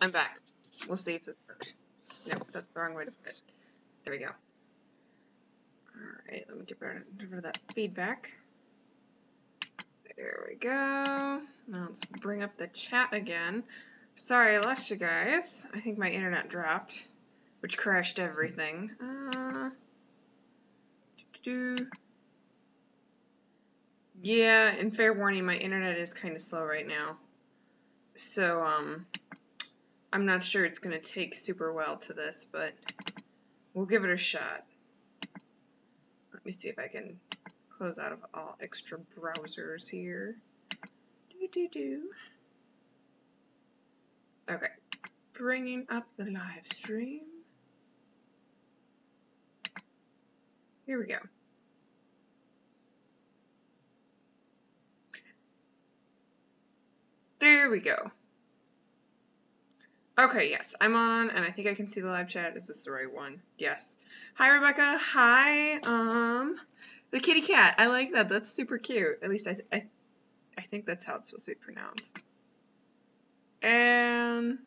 I'm back. We'll see if this works. Nope, that's the wrong way to put it. There we go. Alright, let me get rid of that feedback. There we go. Now let's bring up the chat again. Sorry I lost you guys. I think my internet dropped, which crashed everything. Yeah, and fair warning, my internet is kind of slow right now. So, I'm not sure it's going to take super well to this, but we'll give it a shot. Let me see if I can close out of all extra browsers here. Okay, bringing up the live stream. Here we go. There we go. Okay, yes, I'm on, and I think I can see the live chat. Is this the right one? Yes. Hi, Rebecca. Hi, the kitty cat. I like that. That's super cute. At least I think that's how it's supposed to be pronounced. And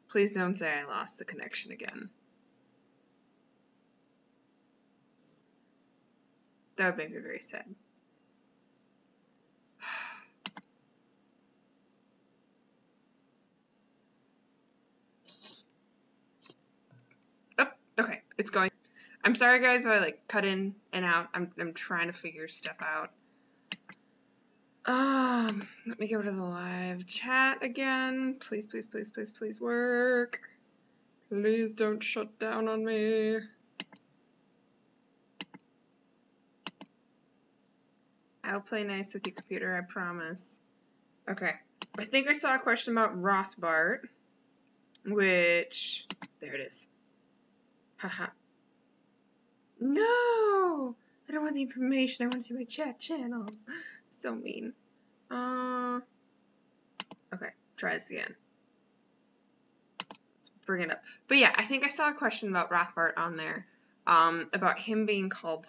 please don't say I lost the connection again. That would make me very sad. Oh, okay, it's going. I'm sorry, guys, if I like cut in and out. I'm trying to figure stuff out. Let me go to the live chat again. Please, please, please, please, please work. Please don't shut down on me. I'll play nice with your computer, I promise. Okay. I think I saw a question about Rothbart, which, there it is. Haha. No! I don't want the information. I want to see my chat channel. So mean. Okay, try this again. Let's bring it up. But yeah, I think I saw a question about Rothbart on there, about him being called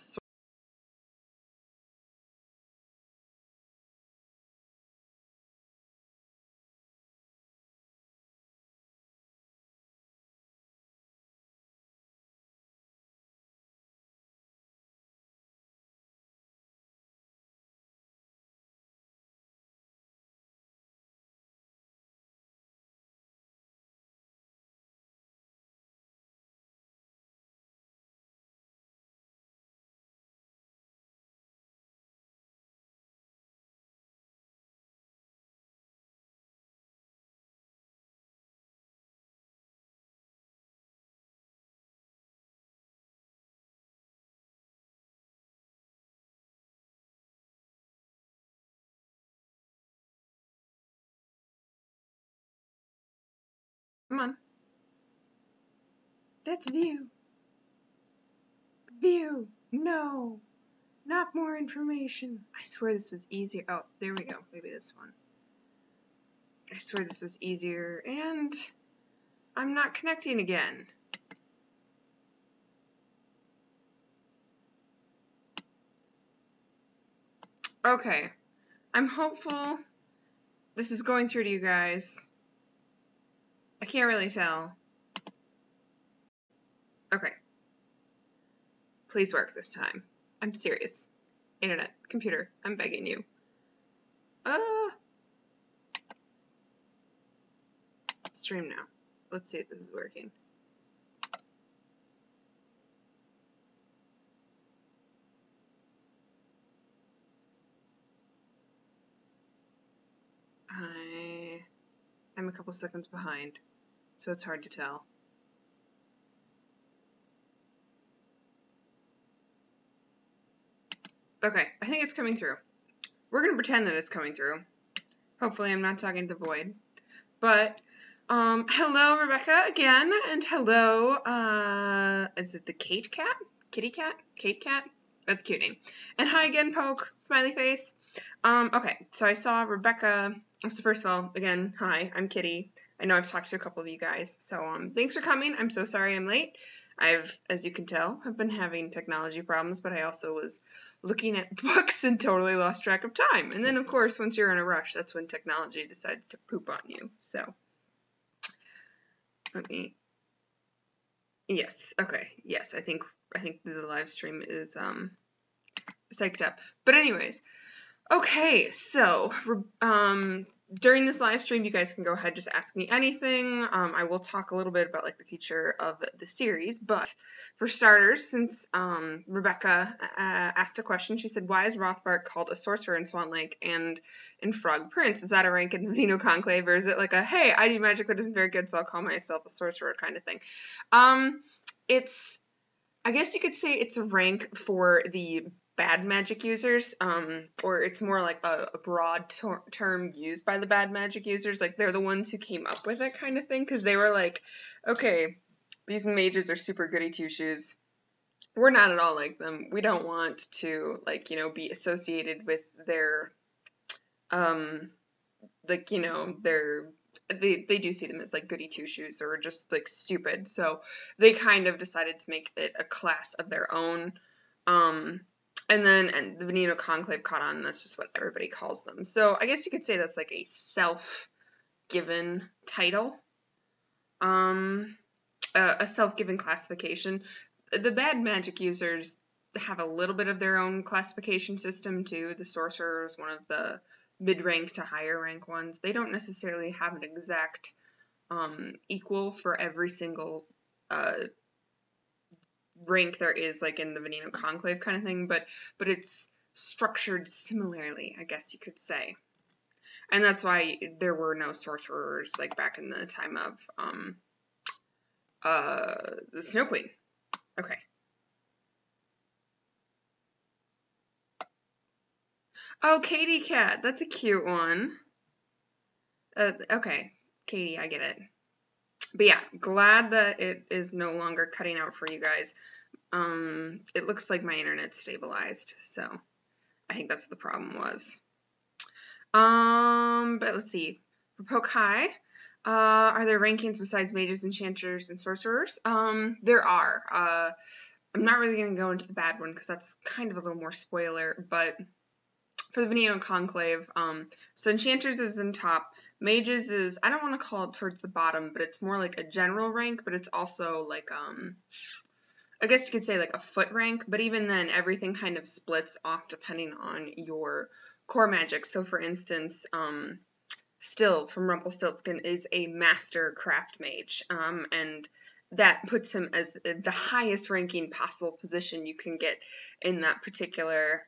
Come on. Let's view. View. No. Not more information. I swear this was easier. Oh, there we go. Maybe this one. I swear this was easier. And I'm not connecting again. Okay. I'm hopeful this is going through to you guys. I can't really tell. Okay. Please work this time. I'm serious. Internet, computer, I'm begging you. Stream now. Let's see if this is working. I'm a couple seconds behind, so it's hard to tell. Okay, I think it's coming through. We're gonna pretend that it's coming through. Hopefully I'm not talking to the void. But, hello Rebecca again, and hello, is it the Kate cat? Kitty cat? Kate cat? That's a cute name. And hi again, Poke, smiley face. Okay, so I saw Rebecca. So first of all, again, hi, I'm Kitty. I know I've talked to a couple of you guys, so thanks for coming. I'm so sorry I'm late. As you can tell, have been having technology problems, but I also was looking at books and totally lost track of time. And then, of course, once you're in a rush, that's when technology decides to poop on you. So, Let me, yes, okay, yes, I think the live stream is, psyched up. But anyways, okay, so, during this live stream, you guys can go ahead, just ask me anything. I will talk a little bit about, like, the future of the series, but for starters, since, Rebecca, asked a question, she said, why is Rothbart called a sorcerer in Swan Lake and in Frog Prince? Is that a rank in the Veneno Conclave, or is it like a, hey, I do magic that isn't very good, so I'll call myself a sorcerer kind of thing? It's, I guess you could say it's a rank for the bad magic users, or it's more like a broad term used by the bad magic users. Like, they're the ones who came up with it kind of thing, because they were like, okay, these mages are super goody two-shoes. We're not at all like them. We don't want to, like, be associated with their, like, they do see them as, like, goody two-shoes or just, like, stupid. So they kind of decided to make it a class of their own. And the Veneno Conclave caught on, and that's just what everybody calls them. So I guess you could say that's like a self-given title. A self-given classification. The bad magic users have a little bit of their own classification system too. The sorcerer is one of the mid-rank to higher rank ones. They don't necessarily have an exact equal for every single rank there is, like, in the Veneno Conclave kind of thing, but it's structured similarly, I guess you could say. And that's why there were no sorcerers, like, back in the time of the Snow Queen. Okay. Oh, Katie Cat, that's a cute one. Okay, Katie, I get it. But yeah, glad that it is no longer cutting out for you guys. It looks like my internet stabilized, so I think that's what the problem was. But let's see. For Poke High, are there rankings besides mages, enchanters, and sorcerers? There are. I'm not really going to go into the bad one because that's kind of a little more spoiler, but for the Veneno Conclave, so enchanters is in top. Mages is, I don't want to call it towards the bottom, but it's more like a general rank, but it's also like, I guess you could say like a foot rank, but even then, everything kind of splits off depending on your core magic. So for instance, Still from Rumpelstiltskin is a master craft mage, and that puts him as the highest ranking possible position you can get in that particular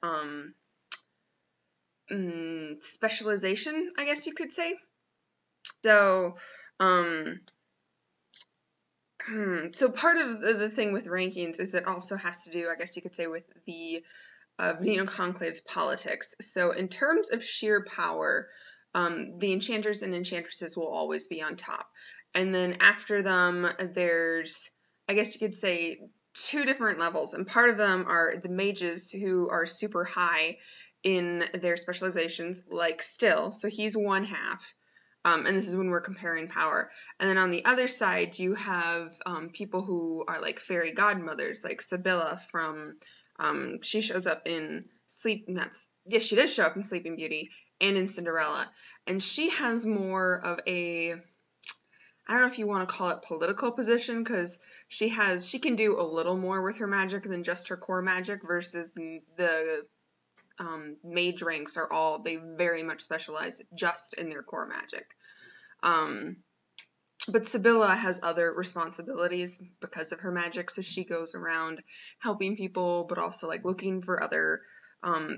specialization, I guess you could say. So, so part of the thing with rankings is it also has to do, I guess you could say, with the Veneno Conclave's politics. So in terms of sheer power, the enchanters and enchantresses will always be on top. And then after them, there's, I guess you could say, two different levels. And part of them are the mages, who are super high in their specializations, like Still. So he's one half. And this is when we're comparing power. And then on the other side, you have people who are like fairy godmothers, like Sibylla from, she shows up in she does show up in Sleeping Beauty and in Cinderella. And she has more of a, I don't know if you want to call it political position, because she can do a little more with her magic than just her core magic, versus the mage ranks they very much specialize just in their core magic. But Sibylla has other responsibilities because of her magic, so she goes around helping people, but also like looking for other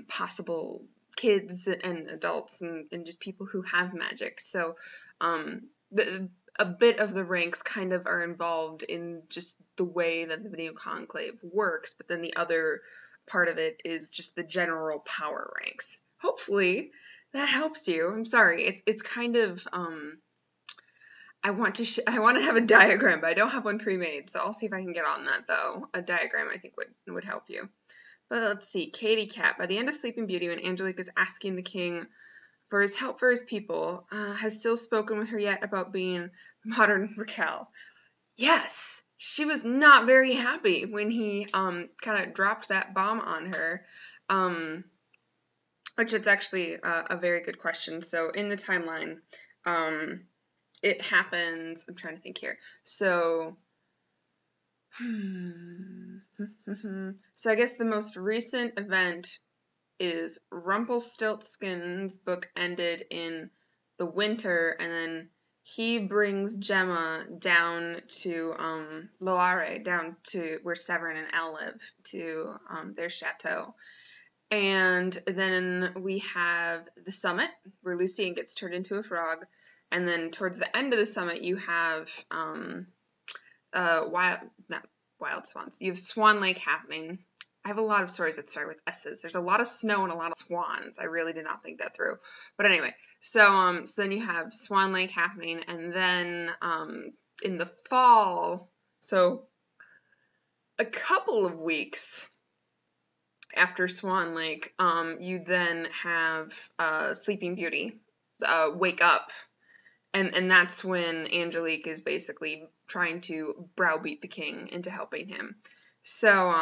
possible kids and adults and just people who have magic. So a bit of the ranks kind of are involved in just the way that the Veneno Conclave works, but then the other part of it is just the general power ranks. Hopefully that helps you. I'm sorry, it's kind of I want to have a diagram, but I don't have one pre-made, so I'll see if I can get on that though. A diagram I think would help you. But let's see, Katie Cat. By the end of Sleeping Beauty, when Angelique is asking the king for his help for his people, has Still spoken with her yet about being modern Raquel? Yes, she was not very happy when he kind of dropped that bomb on her, which is actually a very good question. So in the timeline, it happens, I'm trying to think here. So, so I guess the most recent event is Rumpelstiltskin's book ended in the winter, and then he brings Gemma down to Loire, down to where Severin and Elle live, to their chateau. And then we have the summit, where Lucien gets turned into a frog. And then towards the end of the summit, you have not wild swans. You have Swan Lake happening. I have a lot of stories that start with S's. There's a lot of snow and a lot of swans. I really did not think that through. But anyway, so then you have Swan Lake happening, and then in the fall, so a couple of weeks after Swan Lake, you then have Sleeping Beauty wake up, and that's when Angelique is basically trying to browbeat the king into helping him. So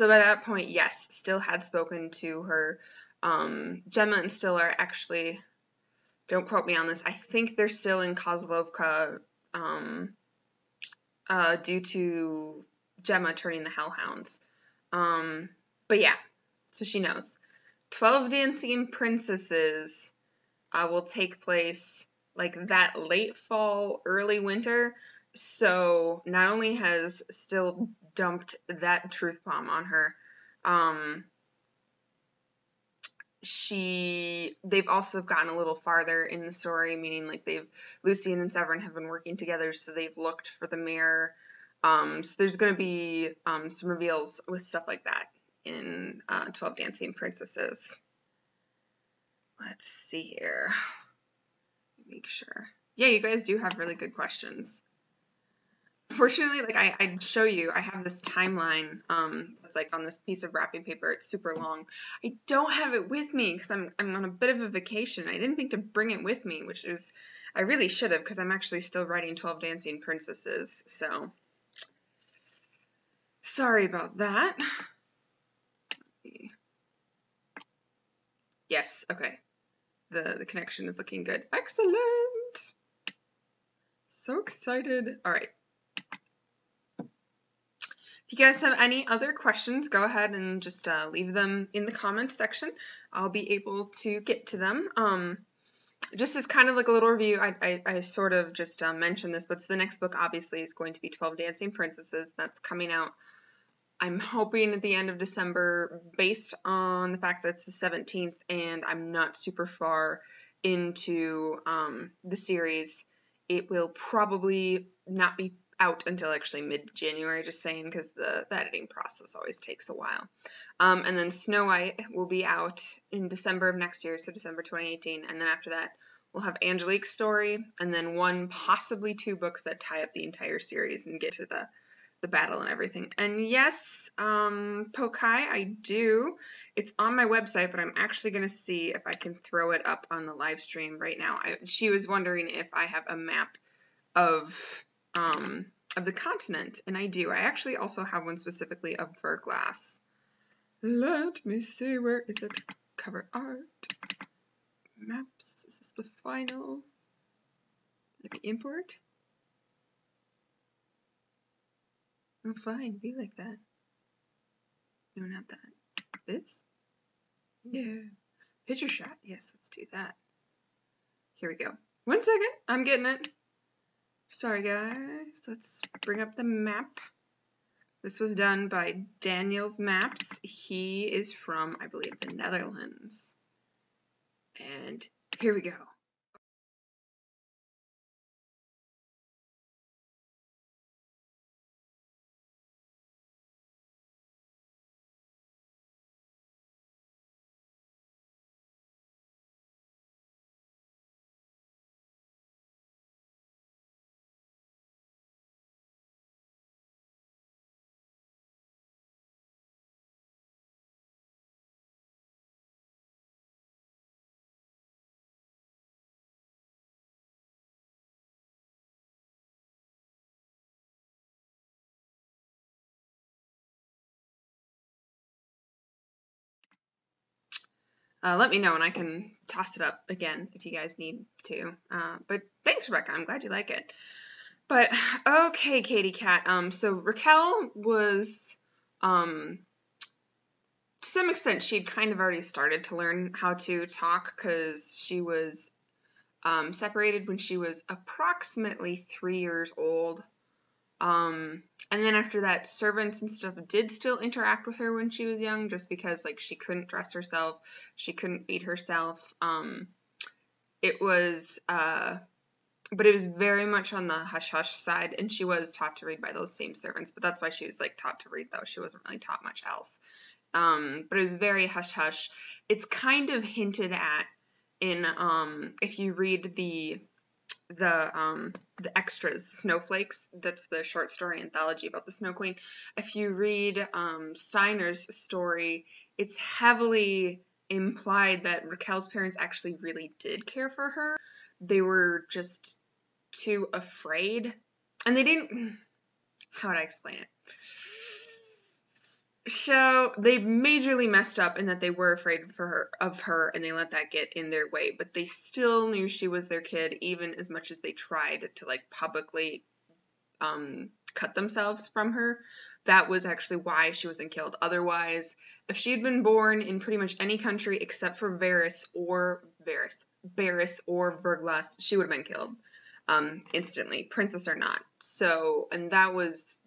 by that point, yes, Still had spoken to her. Gemma and Still are actually, don't quote me on this, I think they're still in Kozlovka due to Gemma turning the Hellhounds. But yeah, so she knows. 12 Dancing Princesses will take place like that late fall, early winter. So not only has Still dumped that truth bomb on her, they've also gotten a little farther in the story, meaning like Lucien and Severin have been working together, so they've looked for the mirror. So there's going to be some reveals with stuff like that in 12 Dancing Princesses. Let's see here. Make sure. Yeah, you guys do have really good questions. Fortunately, like I'd show you, I have this timeline, like on this piece of wrapping paper. It's super long. I don't have it with me because I'm on a bit of a vacation. I didn't think to bring it with me, which is, I really should have, because I'm actually still writing 12 Dancing Princesses. So sorry about that. Yes, okay. The connection is looking good. Excellent. So excited. All right. If you guys have any other questions, go ahead and just leave them in the comments section. I'll be able to get to them. Just as kind of like a little review, I sort of just mentioned this, but so the next book obviously is going to be 12 Dancing Princesses. That's coming out, I'm hoping, at the end of December, based on the fact that it's the 17th, and I'm not super far into the series. It will probably not be out until actually mid-January, just saying, because the editing process always takes a while. And then Snow White will be out in December of next year, so December 2018, and then after that we'll have Angelique's story, and then one, possibly two books that tie up the entire series and get to the battle and everything. And yes, Pokai, I do. It's on my website, but I'm actually going to see if I can throw it up on the live stream right now. She was wondering if I have a map of the continent, and I do. I actually also have one specifically of Verglass. Let me see, where is it? Cover art. Maps. This is the final. Let me import. Oh, fine, be like that. No, not that. This? Yeah. Picture shot. Yes, let's do that. Here we go. 1 second. I'm getting it. Sorry, guys. Let's bring up the map. This was done by Daniel's Maps. He is from, I believe, the Netherlands. And here we go. let me know and I can toss it up again if you guys need to. But thanks, Rebecca. I'm glad you like it. But okay, Katie Cat. So Raquel was, to some extent, she'd kind of already started to learn how to talk because she was separated when she was approximately 3 years old. And then after that, servants and stuff did still interact with her when she was young, just because, like, she couldn't dress herself, she couldn't feed herself. It was, but it was very much on the hush-hush side, and she was taught to read by those same servants, but that's why she was, like, taught to read, though. She wasn't really taught much else. But it was very hush-hush. It's kind of hinted at in, if you read the extras, Snowflakes, that's the short story anthology about the Snow Queen. If you read Steiner's story, it's heavily implied that Raquel's parents actually really did care for her. They were just too afraid. And they didn't... How would I explain it? So they majorly messed up in that they were afraid of her, and they let that get in their way. But they still knew she was their kid, even as much as they tried to, like, publicly cut themselves from her. That was actually why she wasn't killed. Otherwise, if she had been born in pretty much any country except for Varys or Verglas, she would have been killed instantly, princess or not. So, and that was...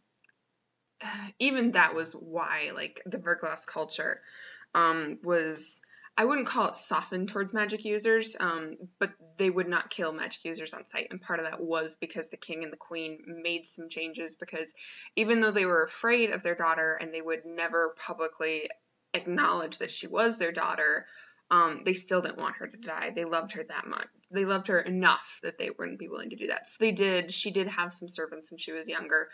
even that was why, like, the Verglas culture was, I wouldn't call it softened towards magic users, but they would not kill magic users on sight, and part of that was because the king and the queen made some changes, because even though they were afraid of their daughter and they would never publicly acknowledge that she was their daughter, they still didn't want her to die. They loved her that much. They loved her enough that they wouldn't be willing to do that. So they did. She did have some servants when she was younger.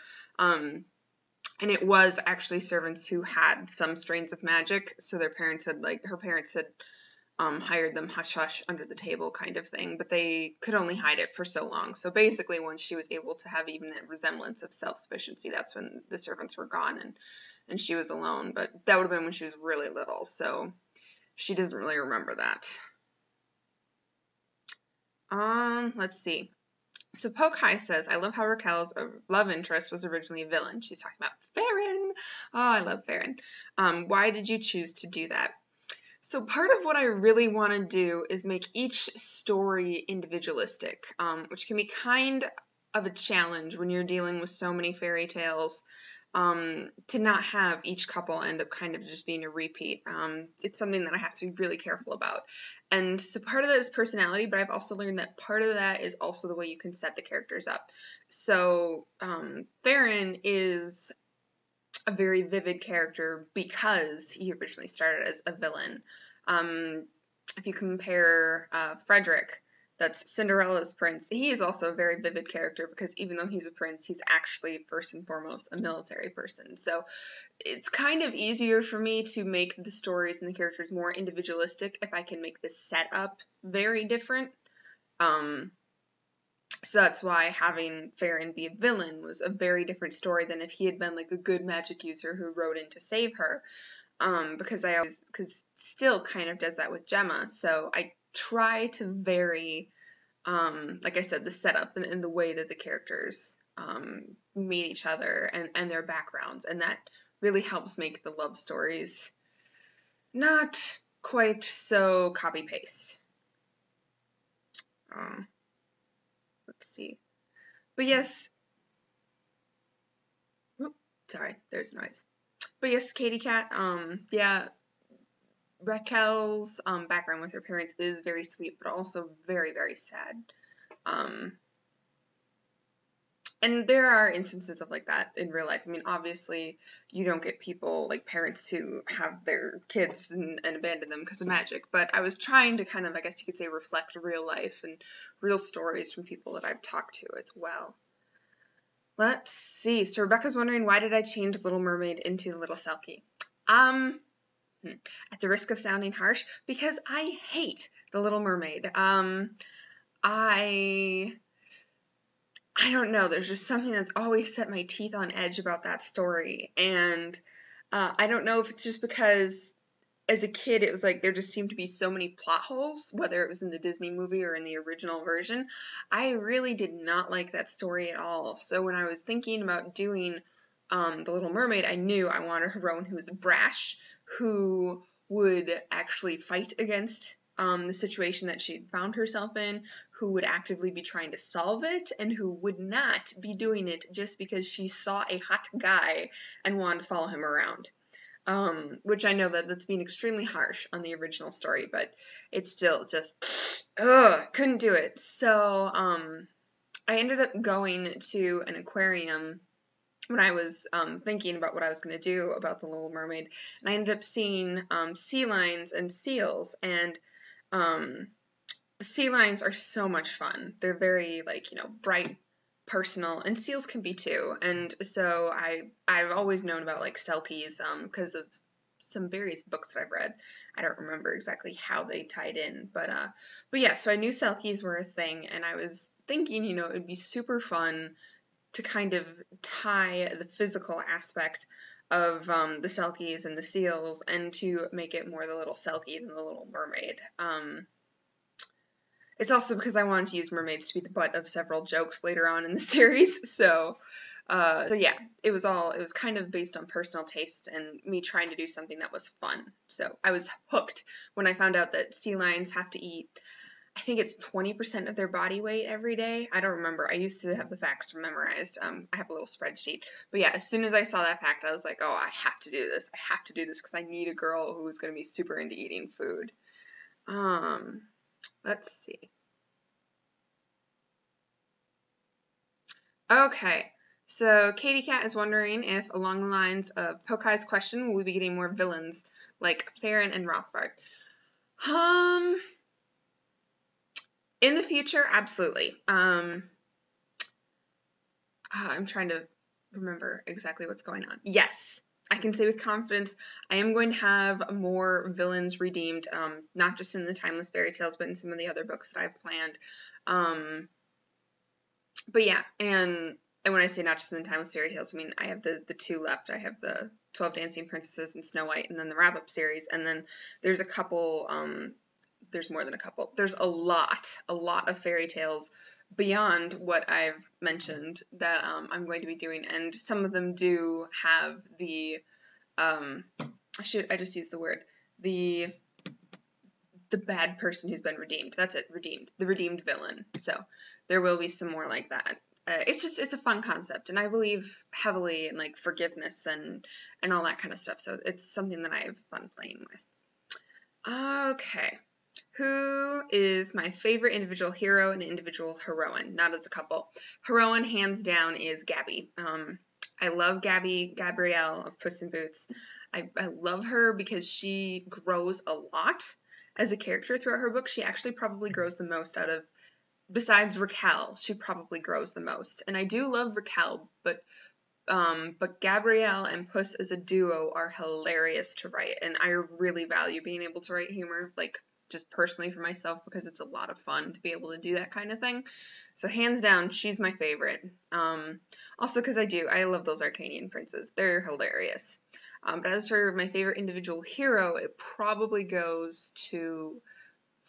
And it was actually servants who had some strains of magic, so their parents had, like, her parents had hired them hush-hush under the table kind of thing, but they could only hide it for so long. So basically, once she was able to have even a resemblance of self-sufficiency, that's when the servants were gone and she was alone. But that would have been when she was really little, so she doesn't really remember that. Let's see. So Pokai says, I love how Raquel's love interest was originally a villain. She's talking about Farron. Oh, I love Farron. Why did you choose to do that? So part of what I really want to do is make each story individualistic, which can be kind of a challenge when you're dealing with so many fairy tales, to not have each couple end up kind of just being a repeat. It's something that I have to be really careful about. And so part of that is personality, but I've also learned that part of that is also the way you can set the characters up. So Farron is a very vivid character because he originally started as a villain. If you compare Frederick, that's Cinderella's prince, he is also a very vivid character because even though he's a prince, he's actually first and foremost a military person. So it's kind of easier for me to make the stories and the characters more individualistic if I can make the setup very different. So that's why having Farron be a villain was a very different story than if he had been like a good magic user who rode in to save her. Because still kind of does that with Gemma. So I try to vary, like I said, the setup and the way that the characters meet each other and their backgrounds, and that really helps make the love stories not quite so copy-paste. Let's see. But yes, sorry, there's noise. But yes, Katie Cat, yeah, Raquel's background with her parents is very sweet, but also very, very sad. And there are instances of like that in real life. I mean, obviously, you don't get people, like parents who have their kids and abandon them because of magic, but I was trying to kind of, I guess you could say, reflect real life and real stories from people that I've talked to as well. Let's see. So Rebecca's wondering, why did I change Little Mermaid into Little Selkie? At the risk of sounding harsh, because I hate The Little Mermaid. I don't know, there's just something that's always set my teeth on edge about that story, and I don't know if it's just because as a kid, it was like there just seemed to be so many plot holes, whether it was in the Disney movie or in the original version. I really did not like that story at all. So when I was thinking about doing The Little Mermaid, I knew I wanted a heroine who was brash, who would actually fight against the situation that she found herself in, who would actively be trying to solve it, and who would not be doing it just because she saw a hot guy and wanted to follow him around. Which I know that that's being extremely harsh on the original story, but it's still just, ugh, couldn't do it. So, I ended up going to an aquarium when I was thinking about what I was going to do about The Little Mermaid, and I ended up seeing sea lions and seals, and sea lions are so much fun. They're very, like, bright, personal, and seals can be too. And so I've always known about like selkies because of some various books that I've read. I don't remember exactly how they tied in, but yeah, so I knew selkies were a thing, and I was thinking, it would be super fun to kind of tie the physical aspect of the selkies and the seals, and to make it more the little selkie than the Little Mermaid. It's also because I wanted to use mermaids to be the butt of several jokes later on in the series, so yeah, it was kind of based on personal taste and me trying to do something that was fun. So I was hooked when I found out that sea lions have to eat, I think it's 20% of their body weight every day. I don't remember. I used to have the facts memorized. I have a little spreadsheet. But yeah, as soon as I saw that fact, I was like, oh, I have to do this. I have to do this because I need a girl who's going to be super into eating food. Let's see. Okay, so Katie Cat is wondering if, along the lines of Pokai's question, will we be getting more villains like Farron and Rothbard? In the future, absolutely. I'm trying to remember exactly what's going on. Yes, I can say with confidence, I am going to have more villains redeemed, not just in the Timeless Fairy Tales, but in some of the other books that I've planned. But yeah, and when I say not just in the Timeless Fairy Tales, I mean I have the two left. I have the 12 Dancing Princesses and Snow White, and then the wrap-up series, and then there's a couple, there's more than a couple. There's a lot of fairy tales beyond what I've mentioned that I'm going to be doing, and some of them do have the, I just used the word, the bad person who's been redeemed. That's it, redeemed. The redeemed villain. So there will be some more like that. It's a fun concept, and I believe heavily in like forgiveness and all that kind of stuff. So it's something that I have fun playing with. Okay. Who is my favorite individual hero and individual heroine? Not as a couple. Heroine, hands down, is Gabby. I love Gabrielle of Puss in Boots. I love her because she grows a lot as a character throughout her book. She actually probably grows the most out of, besides Raquel, she probably grows the most. And I do love Raquel, but Gabrielle and Puss as a duo are hilarious to write, and I really value being able to write humor, like, just personally for myself, because it's a lot of fun to be able to do that kind of thing. So hands down, she's my favorite. Also because I love those Arcanian princes. They're hilarious. But as for my favorite individual hero, it probably goes to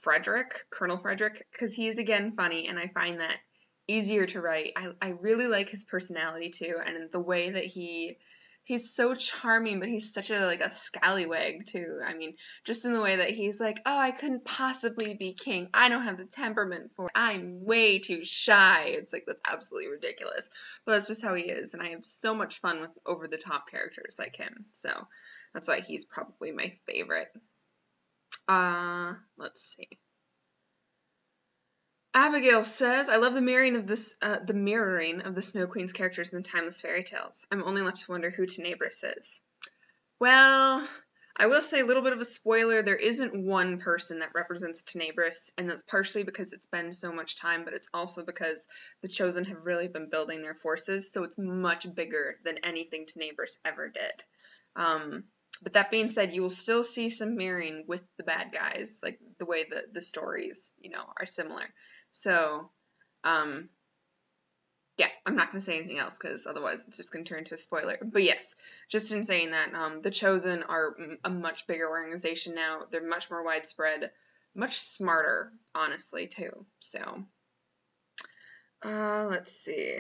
Frederick, Colonel Frederick, because he is again funny, and I find that easier to write. I really like his personality too, and the way that he's so charming, but he's such a scallywag too. I mean, just in the way that he's like, oh, I couldn't possibly be king. I don't have the temperament for it. I'm way too shy. It's like, that's absolutely ridiculous. But that's just how he is, and I have so much fun with over-the-top characters like him. So that's why he's probably my favorite. Let's see. Abigail says, I love the mirroring of the Snow Queen's characters in the Timeless Fairy Tales. I'm only left to wonder who Tenebris is. Well, I will say a little bit of a spoiler. There isn't one person that represents Tenebris, and that's partially because it's been so much time, but it's also because the Chosen have really been building their forces, so it's much bigger than anything Tenebris ever did. But that being said, you will still see some mirroring with the bad guys, like the way that the stories, are similar. So, yeah, I'm not going to say anything else because otherwise it's just going to turn into a spoiler. But yes, just in saying that, the Chosen are a much bigger organization now. They're much more widespread, much smarter, honestly, too. So, let's see.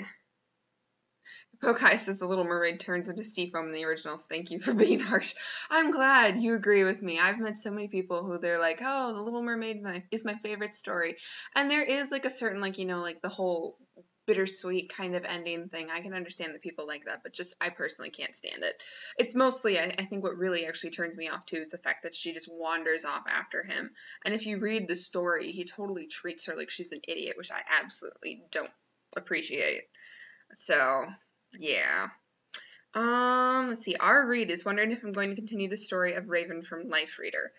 Pokai says the Little Mermaid turns into sea foam in the originals. Thank you for being harsh. I'm glad you agree with me. I've met so many people who they're like, oh, the Little Mermaid is my favorite story. And there is like a certain, like, you know, like the whole bittersweet kind of ending thing. I can understand that people like that, but just I personally can't stand it. It's mostly, I think what really actually turns me off too is the fact that she just wanders off after him. And if you read the story, he totally treats her like she's an idiot, which I absolutely don't appreciate. So, yeah. Let's see. R. Reed is wondering if I'm going to continue the story of Raven from Life Reader.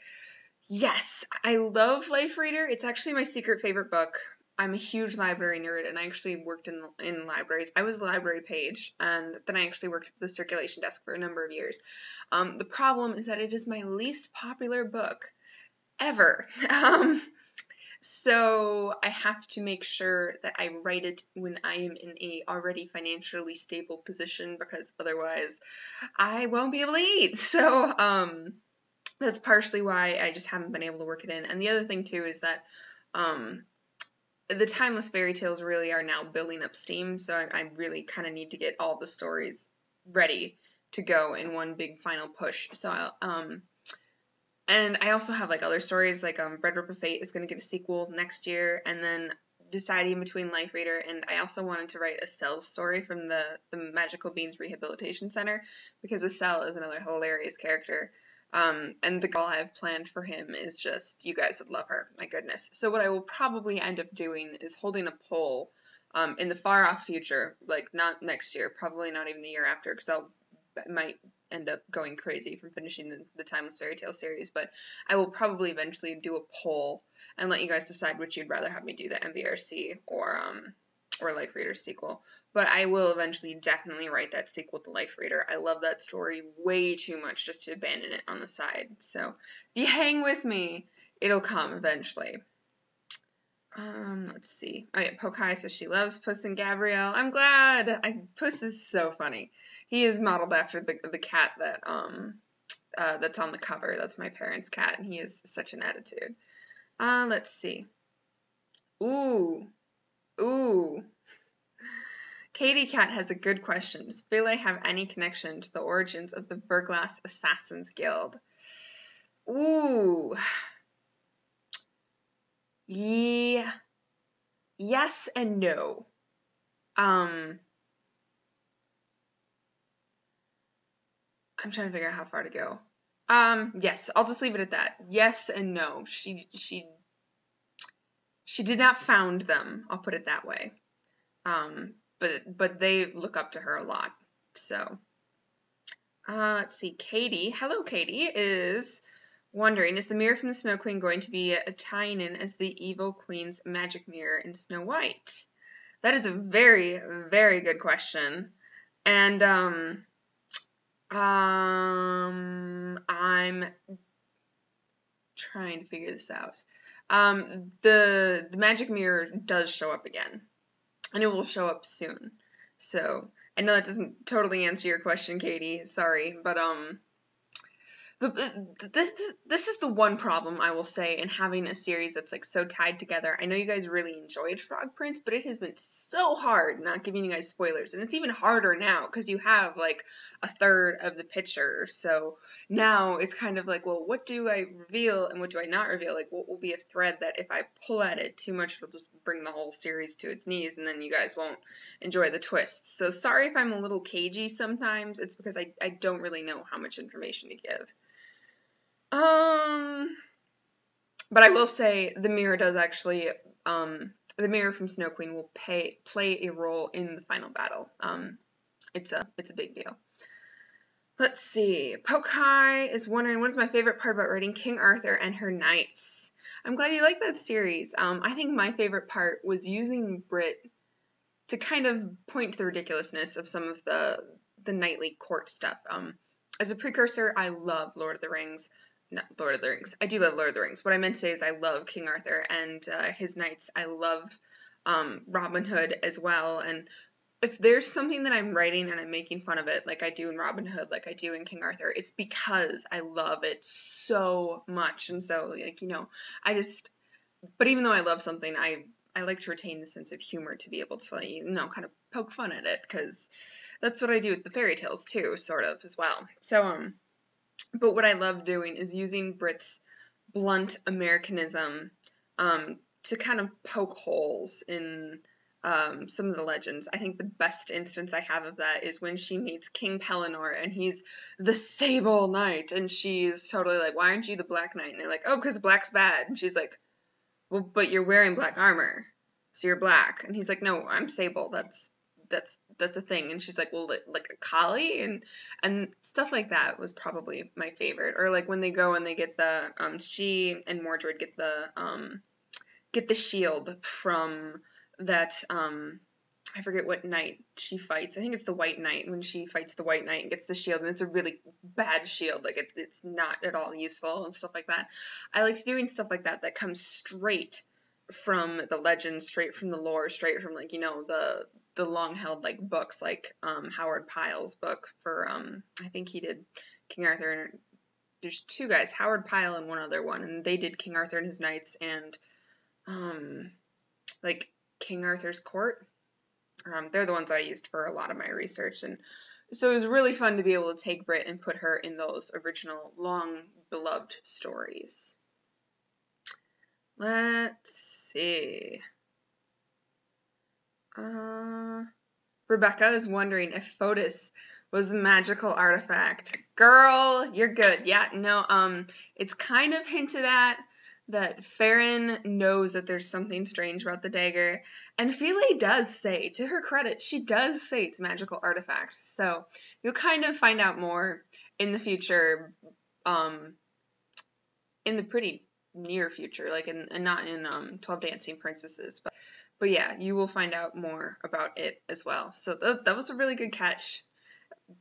Yes, I love Life Reader. It's actually my secret favorite book. I'm a huge library nerd, and I actually worked in libraries. I was a library page, and then I actually worked at the circulation desk for a number of years. The problem is that it is my least popular book ever. So I have to make sure that I write it when I am in a already financially stable position, because otherwise I won't be able to eat. So that's partially why I just haven't been able to work it in. And the other thing too is that the timeless fairy tales really are now building up steam, so I really kind of need to get all the stories ready to go in one big final push. So and I also have like other stories, like Red Rope of Fate is going to get a sequel next year, and then deciding between Life Reader, and I also wanted to write a Cell story from the Magical Beans Rehabilitation Center, because Cell is another hilarious character. And the girl I have planned for him is just, you guys would love her, my goodness. So what I will probably end up doing is holding a poll in the far off future, like not next year, probably not even the year after, because I might end up going crazy from finishing the Timeless Fairy Tale series, but I will probably eventually do a poll and let you guys decide which you'd rather have me do, the MVRC or Life Reader sequel. But I will eventually definitely write that sequel to Life Reader. I love that story way too much just to abandon it on the side. So if you hang with me, it'll come eventually. Let's see. Oh yeah, Pokai says she loves Puss and Gabrielle. I'm glad. Puss is so funny. He is modeled after the cat that that's on the cover. That's my parents' cat, and he is such an attitude. Let's see. Ooh. Katie Cat has a good question. Does Billy have any connection to the origins of the Burglass Assassins Guild? Ooh. Yeah. Yes and no. I'm trying to figure out how far to go. Yes, I'll just leave it at that. Yes and no. She did not found them. I'll put it that way. But they look up to her a lot. So, let's see. Katie, hello Katie, is wondering, is the mirror from the Snow Queen going to be tying in as the evil queen's magic mirror in Snow White? That is a very, very good question. And, I'm trying to figure this out. The magic mirror does show up again, and it will show up soon. So I know that doesn't totally answer your question, Katie. Sorry, but this is the one problem I will say in having a series that's like so tied together. I know you guys really enjoyed Frog Prince, but it has been so hard not giving you guys spoilers, and it's even harder now because you have like a third of the picture. So now it's kind of like, well, what do I reveal and what do I not reveal? Like, what will be a thread that if I pull at it too much, it'll just bring the whole series to its knees, and then you guys won't enjoy the twists. So sorry if I'm a little cagey sometimes. It's because I don't really know how much information to give. But I will say the mirror does actually, the mirror from Snow Queen will play a role in the final battle. It's a big deal. Let's see. Pokai is wondering, what is my favorite part about writing King Arthur and her knights? I'm glad you like that series. I think my favorite part was using Brit to kind of point to the ridiculousness of some of the knightly court stuff. As a precursor, I love Lord of the Rings. Not Lord of the Rings. I do love Lord of the Rings. What I meant to say is I love King Arthur and his knights. I love Robin Hood as well. And if there's something that I'm writing and I'm making fun of it, like I do in Robin Hood, like I do in King Arthur, it's because I love it so much. And so, like, but even though I love something, I like to retain the sense of humor to be able to, like, kind of poke fun at it, because that's what I do with the fairy tales too, sort of, as well. So, but what I love doing is using Brit's blunt Americanism to kind of poke holes in some of the legends. I think the best instance I have of that is when she meets King Pellinore, and he's the Sable Knight, and she's totally like, why aren't you the Black Knight? And they're like, oh, because black's bad. And she's like, well, but you're wearing black armor, so you're black. And he's like, no, I'm sable. That's a thing. And she's like, well, like a collie, and stuff like that was probably my favorite. Or like when they go and they get the she and Mordred get the shield from that I forget what knight she fights. I think it's the White Knight, when she fights the White Knight and gets the shield, and it's a really bad shield. Like, it's not at all useful and stuff like that. I like doing stuff like that that comes straight from the legend, straight from the lore, straight from, like, the long-held, like, books, like Howard Pyle's book for, I think he did King Arthur, and there's two guys, Howard Pyle and one other one, and they did King Arthur and his Knights, and, like, King Arthur's Court. They're the ones I used for a lot of my research, and so it was really fun to be able to take Brit and put her in those original, long-beloved stories. Let's see. Rebecca is wondering if Fotis was a magical artifact. Girl, you're good. Yeah, no, it's kind of hinted at that Farron knows that there's something strange about the dagger, and Philae does say, to her credit, she does say it's a magical artifact. So you'll kind of find out more in the future, in the pretty near future, like and not in 12 Dancing Princesses, but yeah, you will find out more about it as well. So that was a really good catch.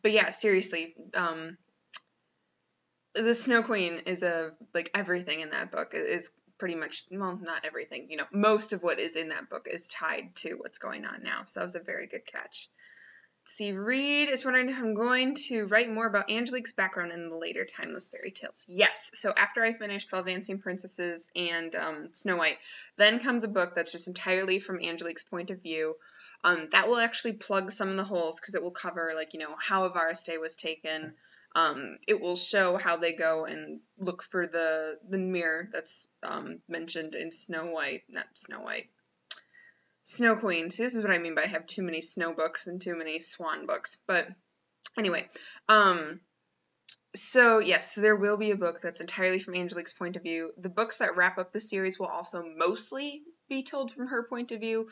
But yeah, seriously, the Snow Queen is like everything in that book is pretty much, well, not everything, most of what is in that book is tied to what's going on now. So that was a very good catch. Let's see, Reed is wondering if I'm going to write more about Angelique's background in the later timeless fairy tales. Yes. So after I finish 12 Dancing Princesses and Snow White, then comes a book that's just entirely from Angelique's point of view. That will actually plug some of the holes, because it will cover, like, how Avariste was taken. It will show how they go and look for the mirror that's mentioned in Snow Queen. See, this is what I mean by I have too many snow books and too many swan books. But anyway, so yes, there will be a book that's entirely from Angelique's point of view. The books that wrap up the series will also mostly be told from her point of view.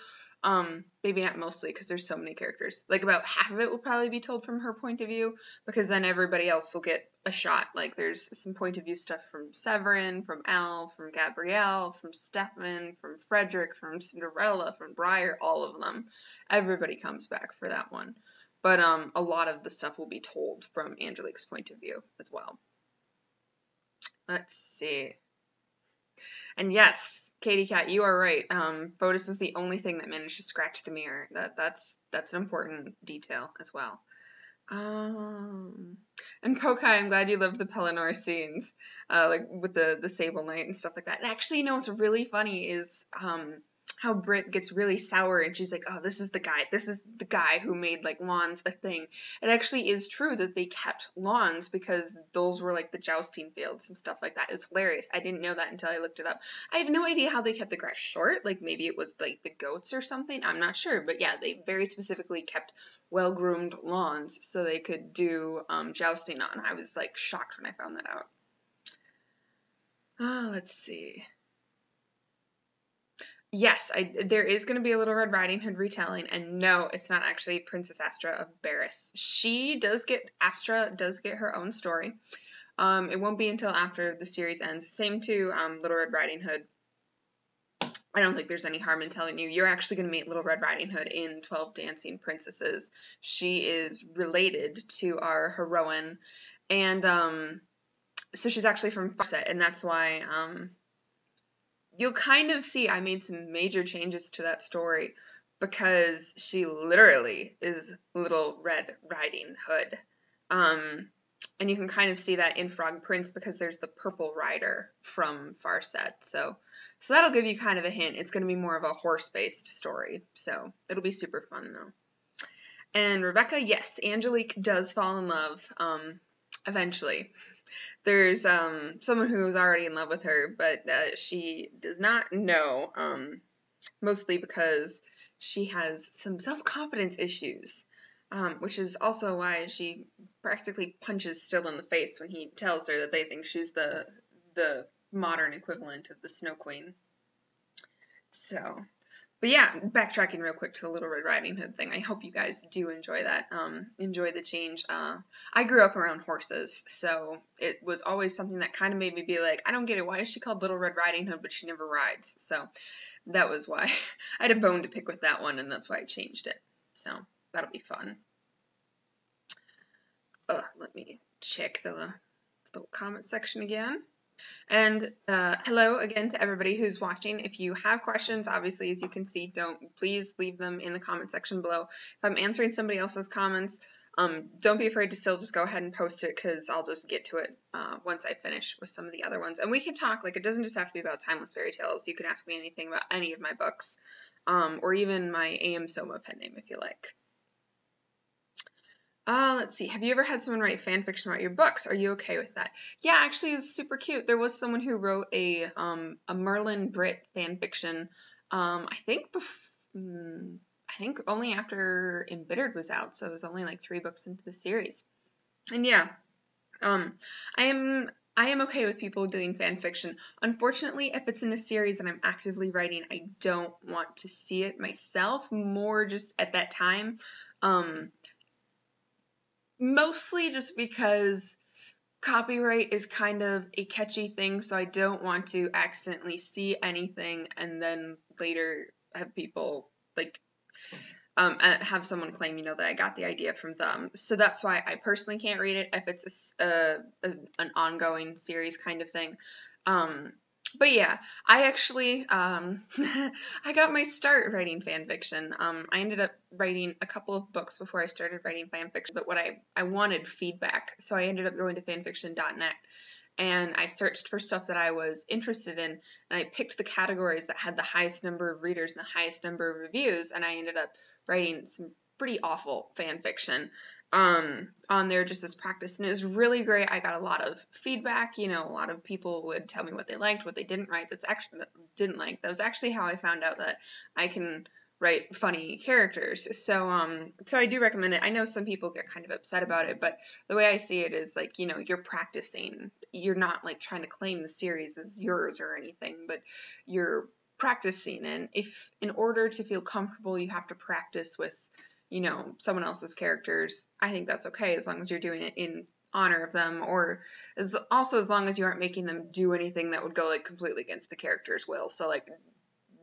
Maybe not mostly, because there's so many characters. Like, about half of it will probably be told from her point of view, because then everybody else will get a shot. Like, there's some point of view stuff from Severin, from Elle, from Gabrielle, from Stefan, from Frederick, from Cinderella, from Briar, all of them. Everybody comes back for that one. But a lot of the stuff will be told from Angelique's point of view as well. Let's see. And yes, Katie Cat, you are right. Fotis was the only thing that managed to scratch the mirror. That's an important detail as well. And Pokai, I'm glad you loved the Pellinore scenes, like with the Sable Knight and stuff like that. And actually, what's really funny is how Brit gets really sour, and she's like, oh, this is the guy who made, like, lawns a thing. It actually is true that they kept lawns, because those were, like, the jousting fields and stuff like that. It was hilarious. I didn't know that until I looked it up. I have no idea how they kept the grass short. Like, maybe it was, like, the goats or something. I'm not sure. But yeah, they very specifically kept well-groomed lawns so they could do jousting on. I was, like, shocked when I found that out. Let's see. Yes, there is going to be a Little Red Riding Hood retelling, and no, it's not actually Princess Astra of Barris. Astra does get her own story. It won't be until after the series ends. Same to Little Red Riding Hood. I don't think there's any harm in telling you. You're actually going to meet Little Red Riding Hood in 12 Dancing Princesses. She is related to our heroine, and so she's actually from Farset, and that's why you'll kind of see I made some major changes to that story, because she literally is Little Red Riding Hood. And you can kind of see that in Frog Prince because there's the purple rider from Farset. So that'll give you kind of a hint. It's going to be more of a horse-based story. So it'll be super fun, though. And Rebecca, yes, Angelique does fall in love eventually. There's someone who's already in love with her, but she does not know, mostly because she has some self-confidence issues, which is also why she practically punches Still in the face when he tells her that they think she's the modern equivalent of the Snow Queen. So, but yeah, backtracking real quick to the Little Red Riding Hood thing, I hope you guys do enjoy that, enjoy the change. I grew up around horses, so it was always something that kind of made me be like, I don't get it, why is she called Little Red Riding Hood, but she never rides? So that was why I had a bone to pick with that one, and that's why I changed it. So that'll be fun. Let me check the little comment section again. And hello again to everybody who's watching. If you have questions, obviously, as you can see, please leave them in the comment section below. If I'm answering somebody else's comments, don't be afraid to still just go ahead and post it, because I'll just get to it once I finish with some of the other ones. And we can talk, like, it doesn't just have to be about Timeless Fairy Tales. You can ask me anything about any of my books, or even my AM Soma pen name if you like. Let's see. Have you ever had someone write fan fiction about your books? Are you okay with that? Yeah, actually, it was super cute. There was someone who wrote a Merlin Brit fan fiction. I think only after Embittered was out, so it was only like 3 books into the series. And yeah, I am okay with people doing fan fiction. Unfortunately, if it's in a series and I'm actively writing, I don't want to see it myself. More just at that time. Mostly just because copyright is kind of a catchy thing, so I don't want to accidentally see anything and then later have people, like, have someone claim, that I got the idea from them. So that's why I personally can't read it if it's an ongoing series kind of thing. But yeah, I actually, I got my start writing fan fiction. I ended up writing a couple of books before I started writing fan fiction, but I wanted feedback, so I ended up going to fanfiction.net, and I searched for stuff that I was interested in, and I picked the categories that had the highest number of readers and the highest number of reviews, and I ended up writing some pretty awful fan fiction on there just as practice, and it was really great. I got a lot of feedback. A lot of people would tell me what they liked, what they didn't like. That was actually how I found out that I can write funny characters. So I do recommend it. I know some people get kind of upset about it, but the way I see it is, like, you're practicing. You're not like trying to claim the series as yours or anything, but you're practicing, and if in order to feel comfortable you have to practice with someone else's characters, I think that's okay, as long as you're doing it in honor of them, or as long as you aren't making them do anything that would go, like, completely against the character's will. So, like,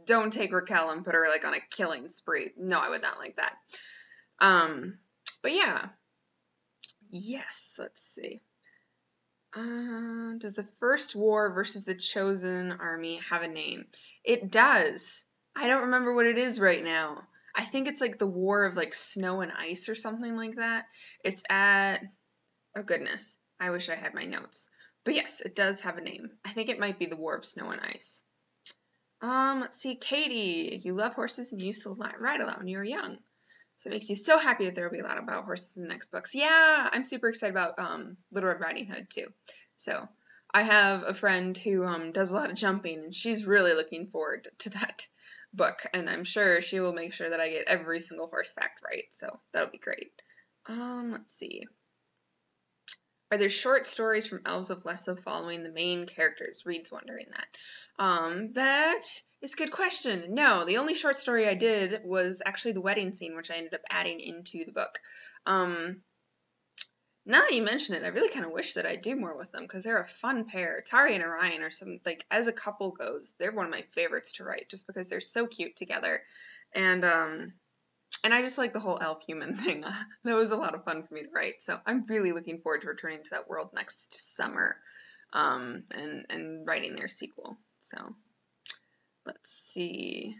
don't take Raquel and put her, like, on a killing spree. No, I would not like that. But yeah. Yes, let's see. Does the First War versus the Chosen Army have a name? It does. I don't remember what it is right now. I think it's like the War of, like, Snow and Ice or something like that. It's at... Oh, goodness. I wish I had my notes. But yes, it does have a name. I think it might be the War of Snow and Ice. Let's see. Katie, you love horses and you used to ride a lot when you were young. So it makes you so happy that there will be a lot about horses in the next books. Yeah, I'm super excited about Little Red Riding Hood, too. So I have a friend who does a lot of jumping, and she's really looking forward to that book, and I'm sure she will make sure that I get every single horse fact right, so that'll be great. Let's see. Are there short stories from Elves of Lesso following the main characters? Reed's wondering that. That is a good question. No, the only short story I did was actually the wedding scene, which I ended up adding into the book. Now that you mention it, I really kind of wish that I do more with them, because they're a fun pair. Tari and Orion are some, like, as a couple goes, they're one of my favorites to write, just because they're so cute together. And I just like the whole elf-human thing. That was a lot of fun for me to write. So I'm really looking forward to returning to that world next summer, and writing their sequel. So let's see.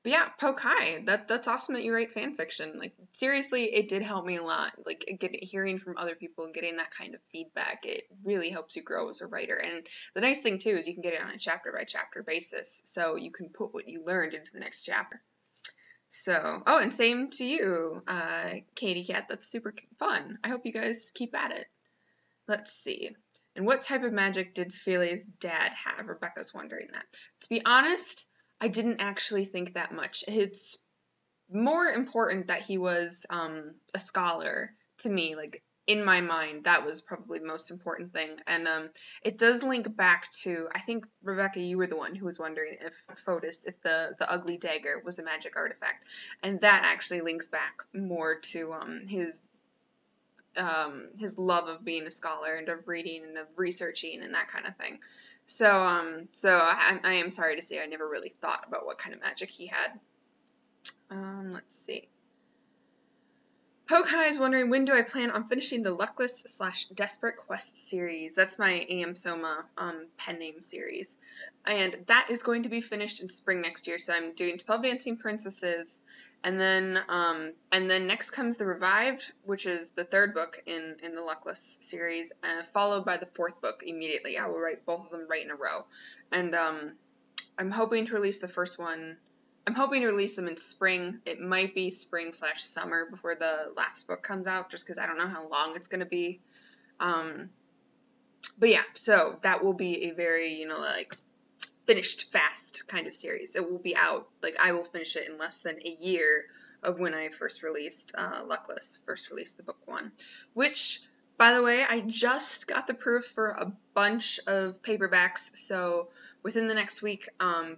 But yeah, Poke High. That's awesome that you write fan fiction. Like seriously, it did help me a lot. Like hearing from other people and getting that kind of feedback, it really helps you grow as a writer. And the nice thing too is you can get it on a chapter by chapter basis, so you can put what you learned into the next chapter. So, oh, and same to you, Katie Cat. That's super fun. I hope you guys keep at it. Let's see. And what type of magic did Felia's dad have? Rebecca's wondering that. To be honest, I didn't actually think that much. It's more important that he was a scholar to me. Like, in my mind, that was probably the most important thing. And it does link back to, I think, Rebecca, you were the one who was wondering if if the ugly dagger was a magic artifact. And that actually links back more to his love of being a scholar and of reading and of researching and that kind of thing. So I am sorry to say I never really thought about what kind of magic he had. Let's see. Pokai is wondering, when do I plan on finishing the Luckless/Desperate Quest series? That's my AM Soma pen name series. And that is going to be finished in spring next year. So I'm doing 12 Dancing Princesses, and then next comes the Revived, which is the third book in the Luckless series, followed by the fourth book immediately. I will write both of them right in a row. And I'm hoping to release the first one. I'm hoping to release them in spring. It might be spring/summer before the last book comes out, just because I don't know how long it's going to be. But yeah, so that will be a very, like, finished fast kind of series. It will be out, like, I will finish it in less than a year of when I first released Luckless, first released the book 1, which, by the way, I just got the proofs for a bunch of paperbacks, so within the next week,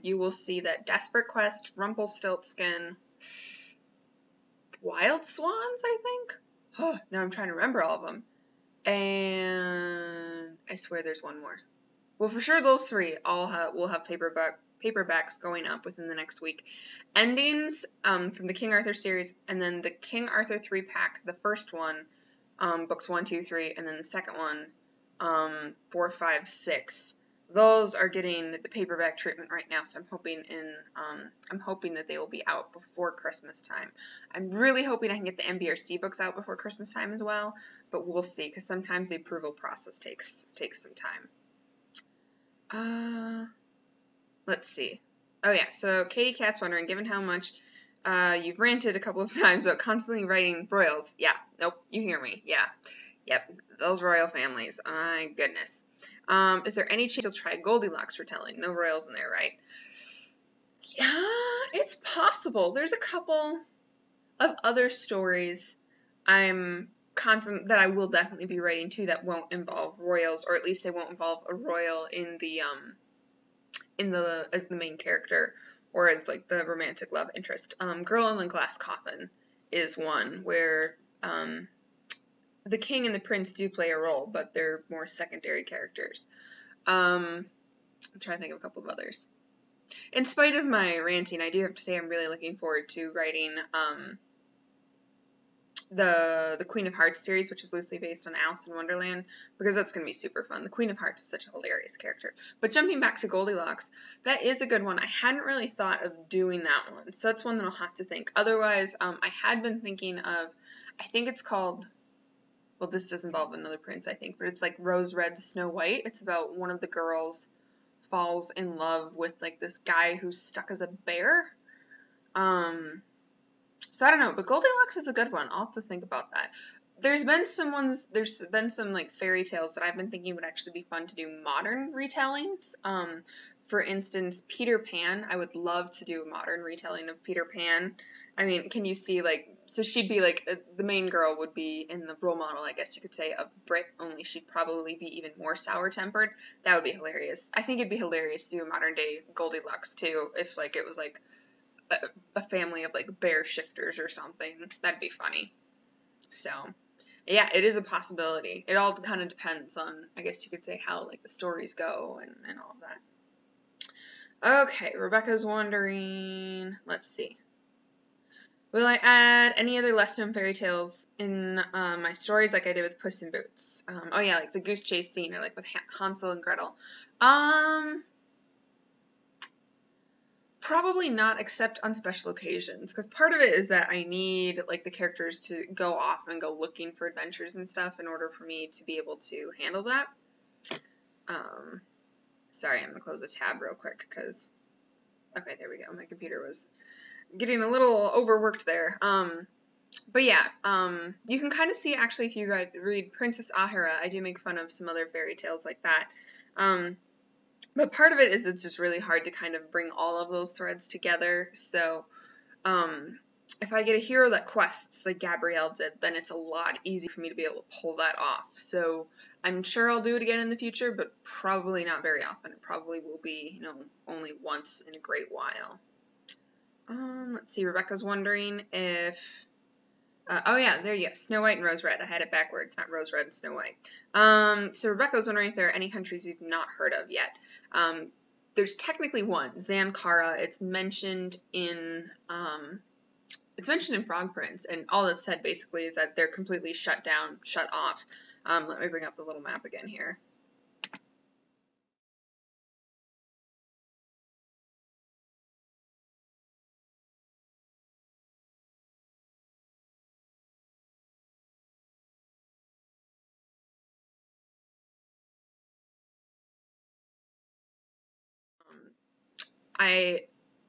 you will see that Desperate Quest, Rumpelstiltskin, Wild Swans, I think? Oh, now I'm trying to remember all of them. And I swear there's one more. Well, for sure those three will have paperbacks going up within the next week. Endings from the King Arthur series, and then the King Arthur 3-pack, the first one, books 1, 2, 3, and then the second one, 4, 5, 6. Those are getting the paperback treatment right now, so I'm hoping that they will be out before Christmas time. I'm really hoping I can get the MBRC books out before Christmas time as well, but we'll see, because sometimes the approval process takes some time. Let's see. Oh yeah, so Katie Cat's wondering, given how much you've ranted a couple of times about constantly writing royals. Yeah, nope, you hear me. Yeah, yep, those royal families. My goodness. Is there any chance you'll try Goldilocks retelling? No royals in there, right? Yeah, it's possible. There's a couple of other stories that I will definitely be writing too that won't involve royals, or at least they won't involve a royal as the main character or as like the romantic love interest. Girl in the Glass Coffin is one where the king and the prince do play a role, but they're more secondary characters. I'm trying to think of a couple of others. In spite of my ranting, I do have to say I'm really looking forward to writing the Queen of Hearts series, which is loosely based on Alice in Wonderland, because that's going to be super fun. The Queen of Hearts is such a hilarious character. But jumping back to Goldilocks, that is a good one. I hadn't really thought of doing that one, so that's one that I'll have to think. Otherwise, I had been thinking of, I think it's called, well, this does involve another prince, I think, but it's like Rose Red, Snow White. It's about one of the girls falls in love with like this guy who's stuck as a bear. So I don't know, but Goldilocks is a good one. I'll have to think about that. There's been some like fairy tales that I've been thinking would actually be fun to do modern retellings. For instance, Peter Pan. I would love to do a modern retelling of Peter Pan. I mean, can you see, like, so she'd be like, the main girl would be in the role model, I guess you could say, of Brit, only she'd probably be even more sour-tempered. That would be hilarious. I think it'd be hilarious to do a modern day Goldilocks too, if like it was like a family of like bear shifters or something. That'd be funny. So yeah, it is a possibility. It all kind of depends on, I guess you could say, how like the stories go and all of that. Okay, Rebecca's wondering, let's see. Will I add any other lesser-known fairy tales in my stories like I did with Puss in Boots? Oh yeah, like the goose chase scene, or like with Hansel and Gretel. Probably not, except on special occasions, because part of it is that I need like the characters to go off and go looking for adventures and stuff in order for me to be able to handle that. Sorry, I'm gonna close a tab real quick because, okay, there we go. My computer was getting a little overworked there. But yeah, you can kind of see actually if you read Princess Ahura, I do make fun of some other fairy tales like that. But part of it is it's just really hard to kind of bring all of those threads together. So if I get a hero that quests like Gabrielle did, then it's a lot easier for me to be able to pull that off. So I'm sure I'll do it again in the future, but probably not very often. It probably will be, you know, only once in a great while. Let's see, Rebecca's wondering if... oh yeah, there you go, Snow White and Rose Red. I had it backwards, not Rose Red and Snow White. So Rebecca was wondering if there are any countries you've not heard of yet. There's technically one, Zankara. It's mentioned in Frog Prince, and all it said basically is that they're completely shut down, shut off. Let me bring up the little map again here. I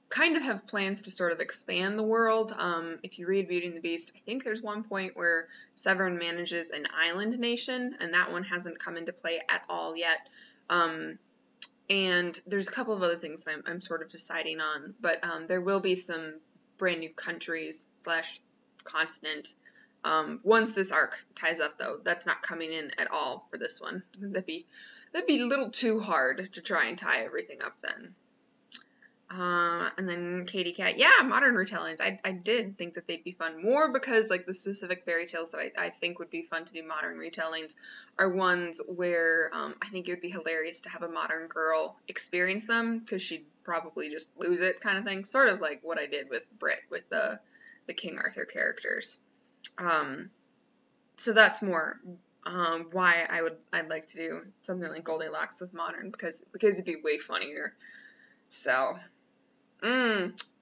kind of have plans to sort of expand the world. If you read Beauty and the Beast, I think there's one point where Severin manages an island nation, and that one hasn't come into play at all yet. And there's a couple of other things that I'm sort of deciding on, but there will be some brand new countries / continent once this arc ties up, though. That's not coming in at all for this one. That'd be a little too hard to try and tie everything up then. And then Katie Cat, yeah, modern retellings. I did think that they'd be fun. More because, like, the specific fairy tales that I think would be fun to do modern retellings are ones where I think it would be hilarious to have a modern girl experience them, because she'd probably just lose it kind of thing. Sort of like what I did with Brit, with the King Arthur characters. So that's more why I'd like to do something like Goldilocks with modern, because it'd be way funnier. So...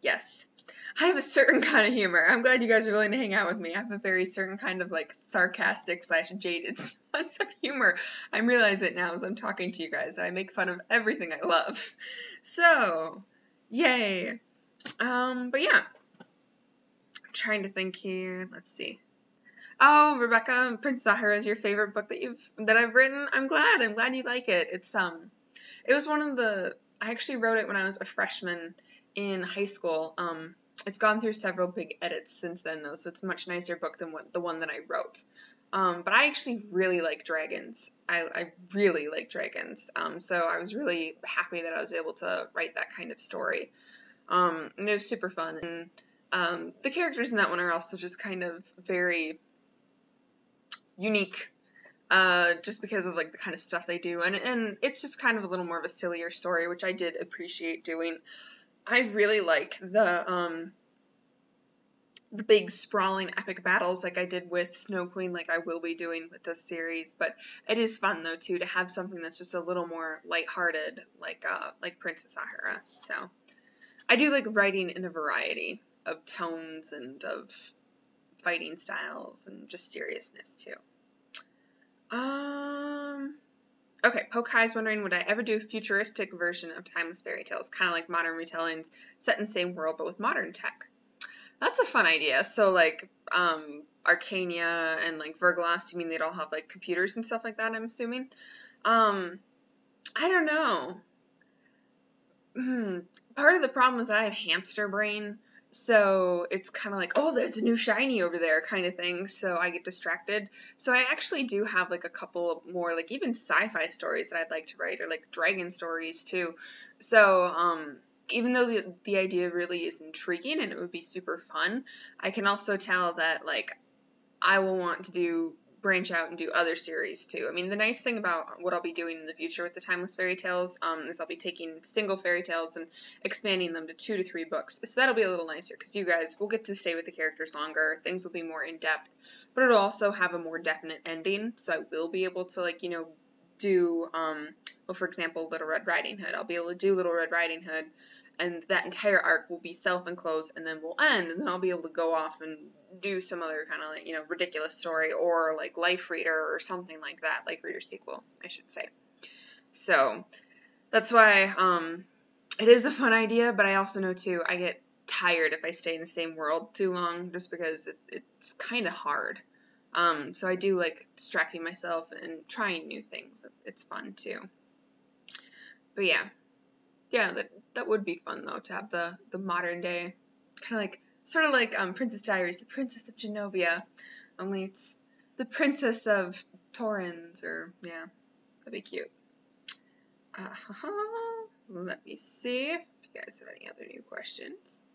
yes. I have a certain kind of humor. I'm glad you guys are willing to hang out with me. I have a very certain kind of, like, sarcastic / jaded sense of humor. I realize it now as I'm talking to you guys. I make fun of everything I love. So, yay. But yeah. I'm trying to think here. Let's see. Oh, Rebecca, Princess Ahura is your favorite book that I've written. I'm glad you like it. It was one of the... I actually wrote it when I was a freshman in high school. It's gone through several big edits since then, though, so it's a much nicer book than the one that I wrote. But I actually really like dragons. I really like dragons. So I was really happy that I was able to write that kind of story. And it was super fun. And the characters in that one are also just kind of very unique. Just because of, like, the kind of stuff they do, and it's just kind of a little more of a sillier story, which I did appreciate doing. I really like the big sprawling epic battles like I did with Snow Queen, like I will be doing with this series, but it is fun though too to have something that's just a little more lighthearted, like Princess Ahura. So I do like writing in a variety of tones and of fighting styles and just seriousness too. Okay, Pokai's wondering, would I ever do a futuristic version of timeless fairy tales, kind of like modern retellings, set in the same world but with modern tech? That's a fun idea. So, like, Arcania and, like, Verglas, you mean they'd all have, like, computers and stuff like that, I'm assuming? I don't know. Part of the problem is that I have hamster brain, so it's kind of like, oh, there's a new shiny over there kind of thing, so I get distracted. So I actually do have, like, a couple more, like, even sci-fi stories that I'd like to write, or, like, dragon stories, too. So, even though the idea really is intriguing and it would be super fun, I can also tell that, like, I will want to branch out and do other series too. I mean, the nice thing about what I'll be doing in the future with the Timeless Fairy Tales is I'll be taking single fairy tales and expanding them to 2 to 3 books. So that'll be a little nicer because you guys will get to stay with the characters longer. Things will be more in depth, but it'll also have a more definite ending. So I will be able to, like, you know, do well, for example, Little Red Riding Hood. I'll be able to do Little Red Riding Hood and that entire arc will be self-enclosed, and then we'll end, and then I'll be able to go off and do some other kind of like, you know, ridiculous story, or like Life Reader or something like that, like Reader sequel, I should say. So that's why it is a fun idea, but I also know too I get tired if I stay in the same world too long, just because it's kind of hard. So I do like distracting myself and trying new things. It's fun too. But yeah, that would be fun though, to have the modern day, kind of like, sort of like Princess Diaries, the Princess of Genovia, only it's the Princess of Torrens, or yeah, that'd be cute. Let me see if you guys have any other new questions.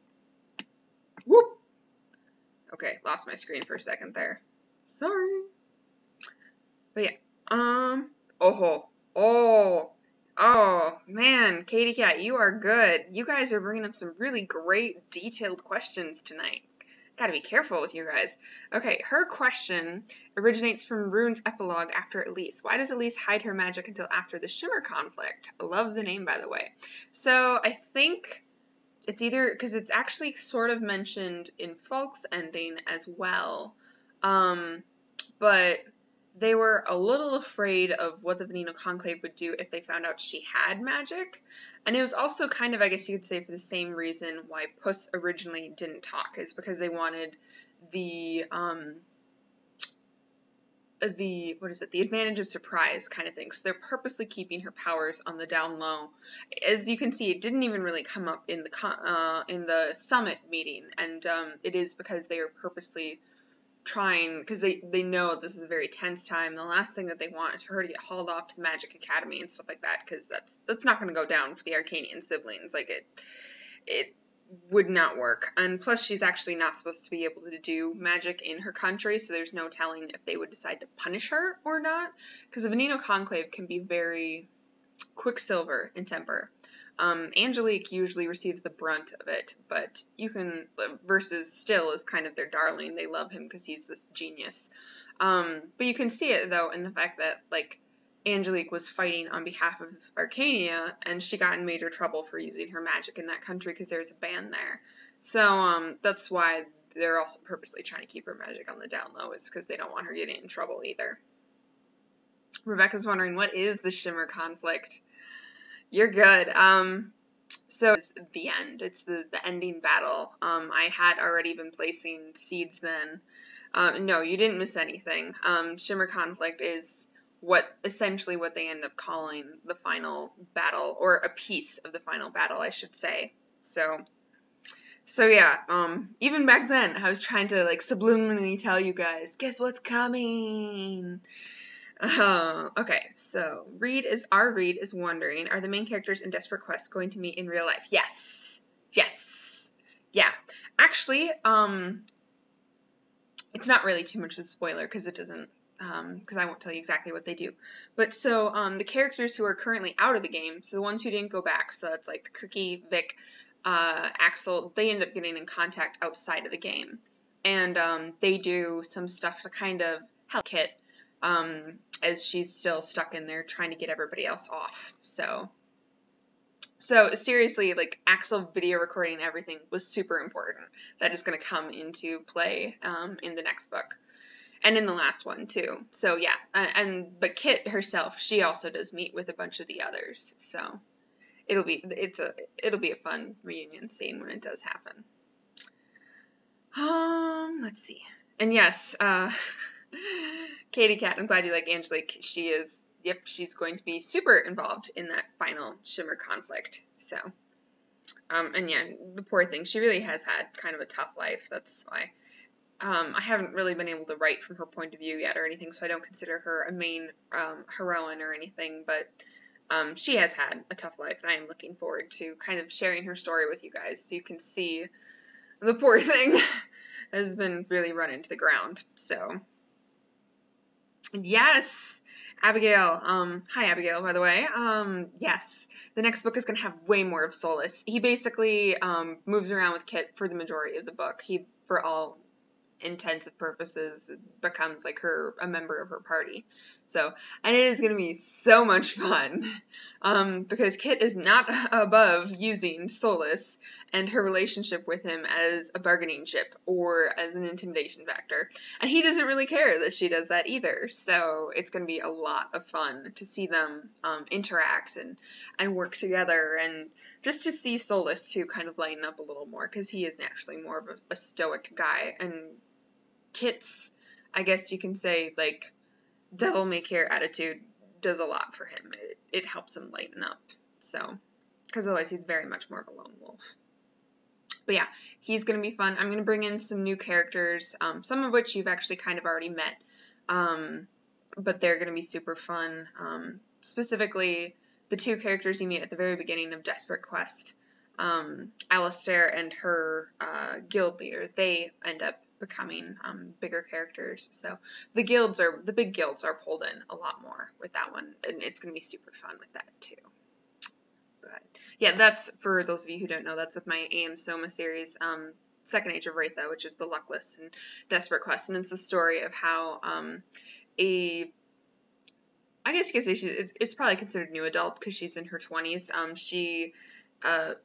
Whoop! Okay, lost my screen for a second there. Sorry. But yeah, oh, man, Katie Cat, you are good. You guys are bringing up some really great, detailed questions tonight. Gotta be careful with you guys. Okay, her question originates from Rune's epilogue after Elise. Why does Elise hide her magic until after the Shimmer conflict? I love the name, by the way. So, I think it's either, because it's actually sort of mentioned in Falk's ending as well, but they were a little afraid of what the Veneno Conclave would do if they found out she had magic. And it was also kind of, I guess you could say, for the same reason why Puss originally didn't talk, is because they wanted the advantage of surprise kind of thing. So they're purposely keeping her powers on the down low. As you can see, it didn't even really come up in the summit meeting, and it is because they are purposely trying, because they know this is a very tense time. The last thing that they want is for her to get hauled off to the Magic Academy and stuff like that, because that's not going to go down for the Arcanian siblings. Like, it would not work. And plus, she's actually not supposed to be able to do magic in her country, so there's no telling if they would decide to punish her or not, because the Veneno Conclave can be very Quicksilver in temper. Angelique usually receives the brunt of it, but versus Still is kind of their darling. They love him because he's this genius. But you can see it, though, in the fact that, like, Angelique was fighting on behalf of Arcania, and she got in major trouble for using her magic in that country because there's a ban there. So, that's why they're also purposely trying to keep her magic on the down low, is because they don't want her getting in trouble either. Rebecca's wondering, what is the Shimmer conflict? You're good. So it's the end. It's the ending battle. I had already been placing seeds then. No, you didn't miss anything. Shimmer conflict is essentially what they end up calling the final battle, or a piece of the final battle, I should say. So yeah, even back then, I was trying to, like, subliminally tell you guys, guess what's coming? Okay, so Reed is wondering, are the main characters in Desperate Quest going to meet in real life? Yes. Yeah. Actually, it's not really too much of a spoiler, because it doesn't, because I won't tell you exactly what they do. But so, the characters who are currently out of the game, so the ones who didn't go back, so it's like Cookie, Vic, Axel, they end up getting in contact outside of the game. And, they do some stuff to kind of help Kit, as she's still stuck in there trying to get everybody else off. So seriously, like, Axel video recording and everything was super important. That is going to come into play in the next book, and in the last one too. So yeah, but Kit herself, she also does meet with a bunch of the others. So it'll be a fun reunion scene when it does happen. Let's see, and yes, Katie Cat, I'm glad you like Angelique. She's going to be super involved in that final Shimmer conflict. So, and yeah, the poor thing, she really has had kind of a tough life. That's why I haven't really been able to write from her point of view yet or anything, so I don't consider her a main heroine or anything, but she has had a tough life, and I am looking forward to kind of sharing her story with you guys so you can see the poor thing has been really run into the ground. So yes, Abigail, hi Abigail, by the way, yes, the next book is going to have way more of Solus. He basically, moves around with Kit for the majority of the book, for all intensive purposes becomes like a member of her party. So, and it is going to be so much fun, because Kit is not above using Solus and her relationship with him as a bargaining chip or as an intimidation factor. And he doesn't really care that she does that either. So it's going to be a lot of fun to see them interact and work together, and just to see Solus too kind of lighten up a little more, because he is naturally more of a stoic guy, and Kit's, I guess you can say, like, devil may care attitude does a lot for him. It helps him lighten up. So, because otherwise he's very much more of a lone wolf. But yeah, he's going to be fun. I'm going to bring in some new characters, some of which you've actually kind of already met, but they're going to be super fun. Specifically, the two characters you meet at the very beginning of Desperate Quest, Alistair and her guild leader, they end up becoming bigger characters. So the big guilds are pulled in a lot more with that one, and it's going to be super fun with that too. But yeah, that's, for those of you who don't know, that's with my AM Soma series, Second Age of Wraitha, which is the Luckless and Desperate Quest, and it's the story of how I guess you could say it's probably considered new adult because she's in her 20s. She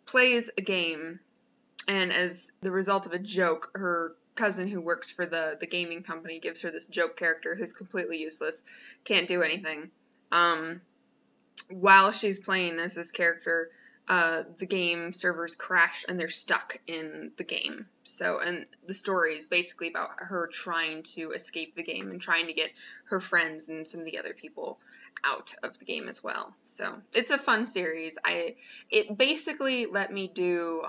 plays a game, and as the result of a joke, her cousin who works for the gaming company gives her this joke character who's completely useless, can't do anything. While she's playing as this character, the game servers crash and they're stuck in the game. So, and the story is basically about her trying to escape the game and trying to get her friends and some of the other people out of the game as well. So, it's a fun series. It basically let me do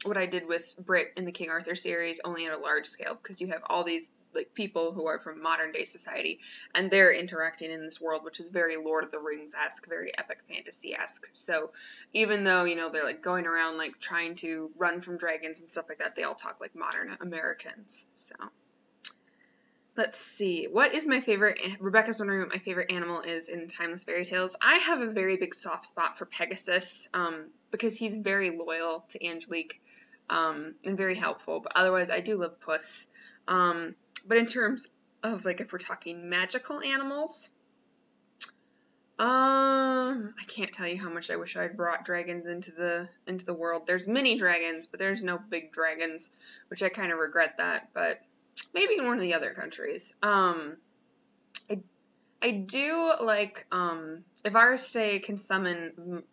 what I did with Brit in the King Arthur series, only at a large scale, because you have all these like people who are from modern day society, and they're interacting in this world which is very Lord of the Rings-esque, very epic fantasy-esque. So even though, you know, they're like going around like trying to run from dragons and stuff like that, they all talk like modern Americans. So let's see, what is my favorite? Rebecca's wondering what my favorite animal is in Timeless Fairy Tales. I have a very big soft spot for Pegasus, because he's very loyal to Angelique, and very helpful, but otherwise I do love Puss. But in terms of, like, if we're talking magical animals, I can't tell you how much I wish I'd brought dragons into the world. There's mini dragons, but there's no big dragons, which I kind of regret that, but maybe in one of the other countries. I do like, if Ariste can summon,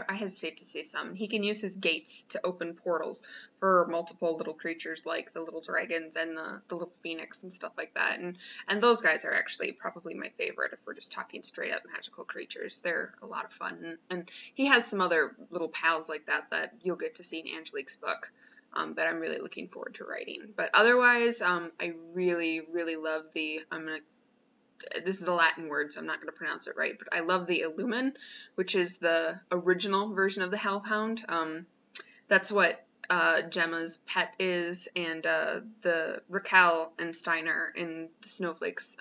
I hesitate to say summon, he can use his gates to open portals for multiple little creatures like the little dragons and the little phoenix and stuff like that. And those guys are actually probably my favorite if we're just talking straight up magical creatures. They're a lot of fun. And he has some other little pals like that you'll get to see in Angelique's book, that I'm really looking forward to writing. But otherwise, I really, really love this is a Latin word, so I'm not going to pronounce it right, but I love the Illumin, which is the original version of the Hellhound. That's what Gemma's pet is, and the Raquel and Steiner in the Snowflakes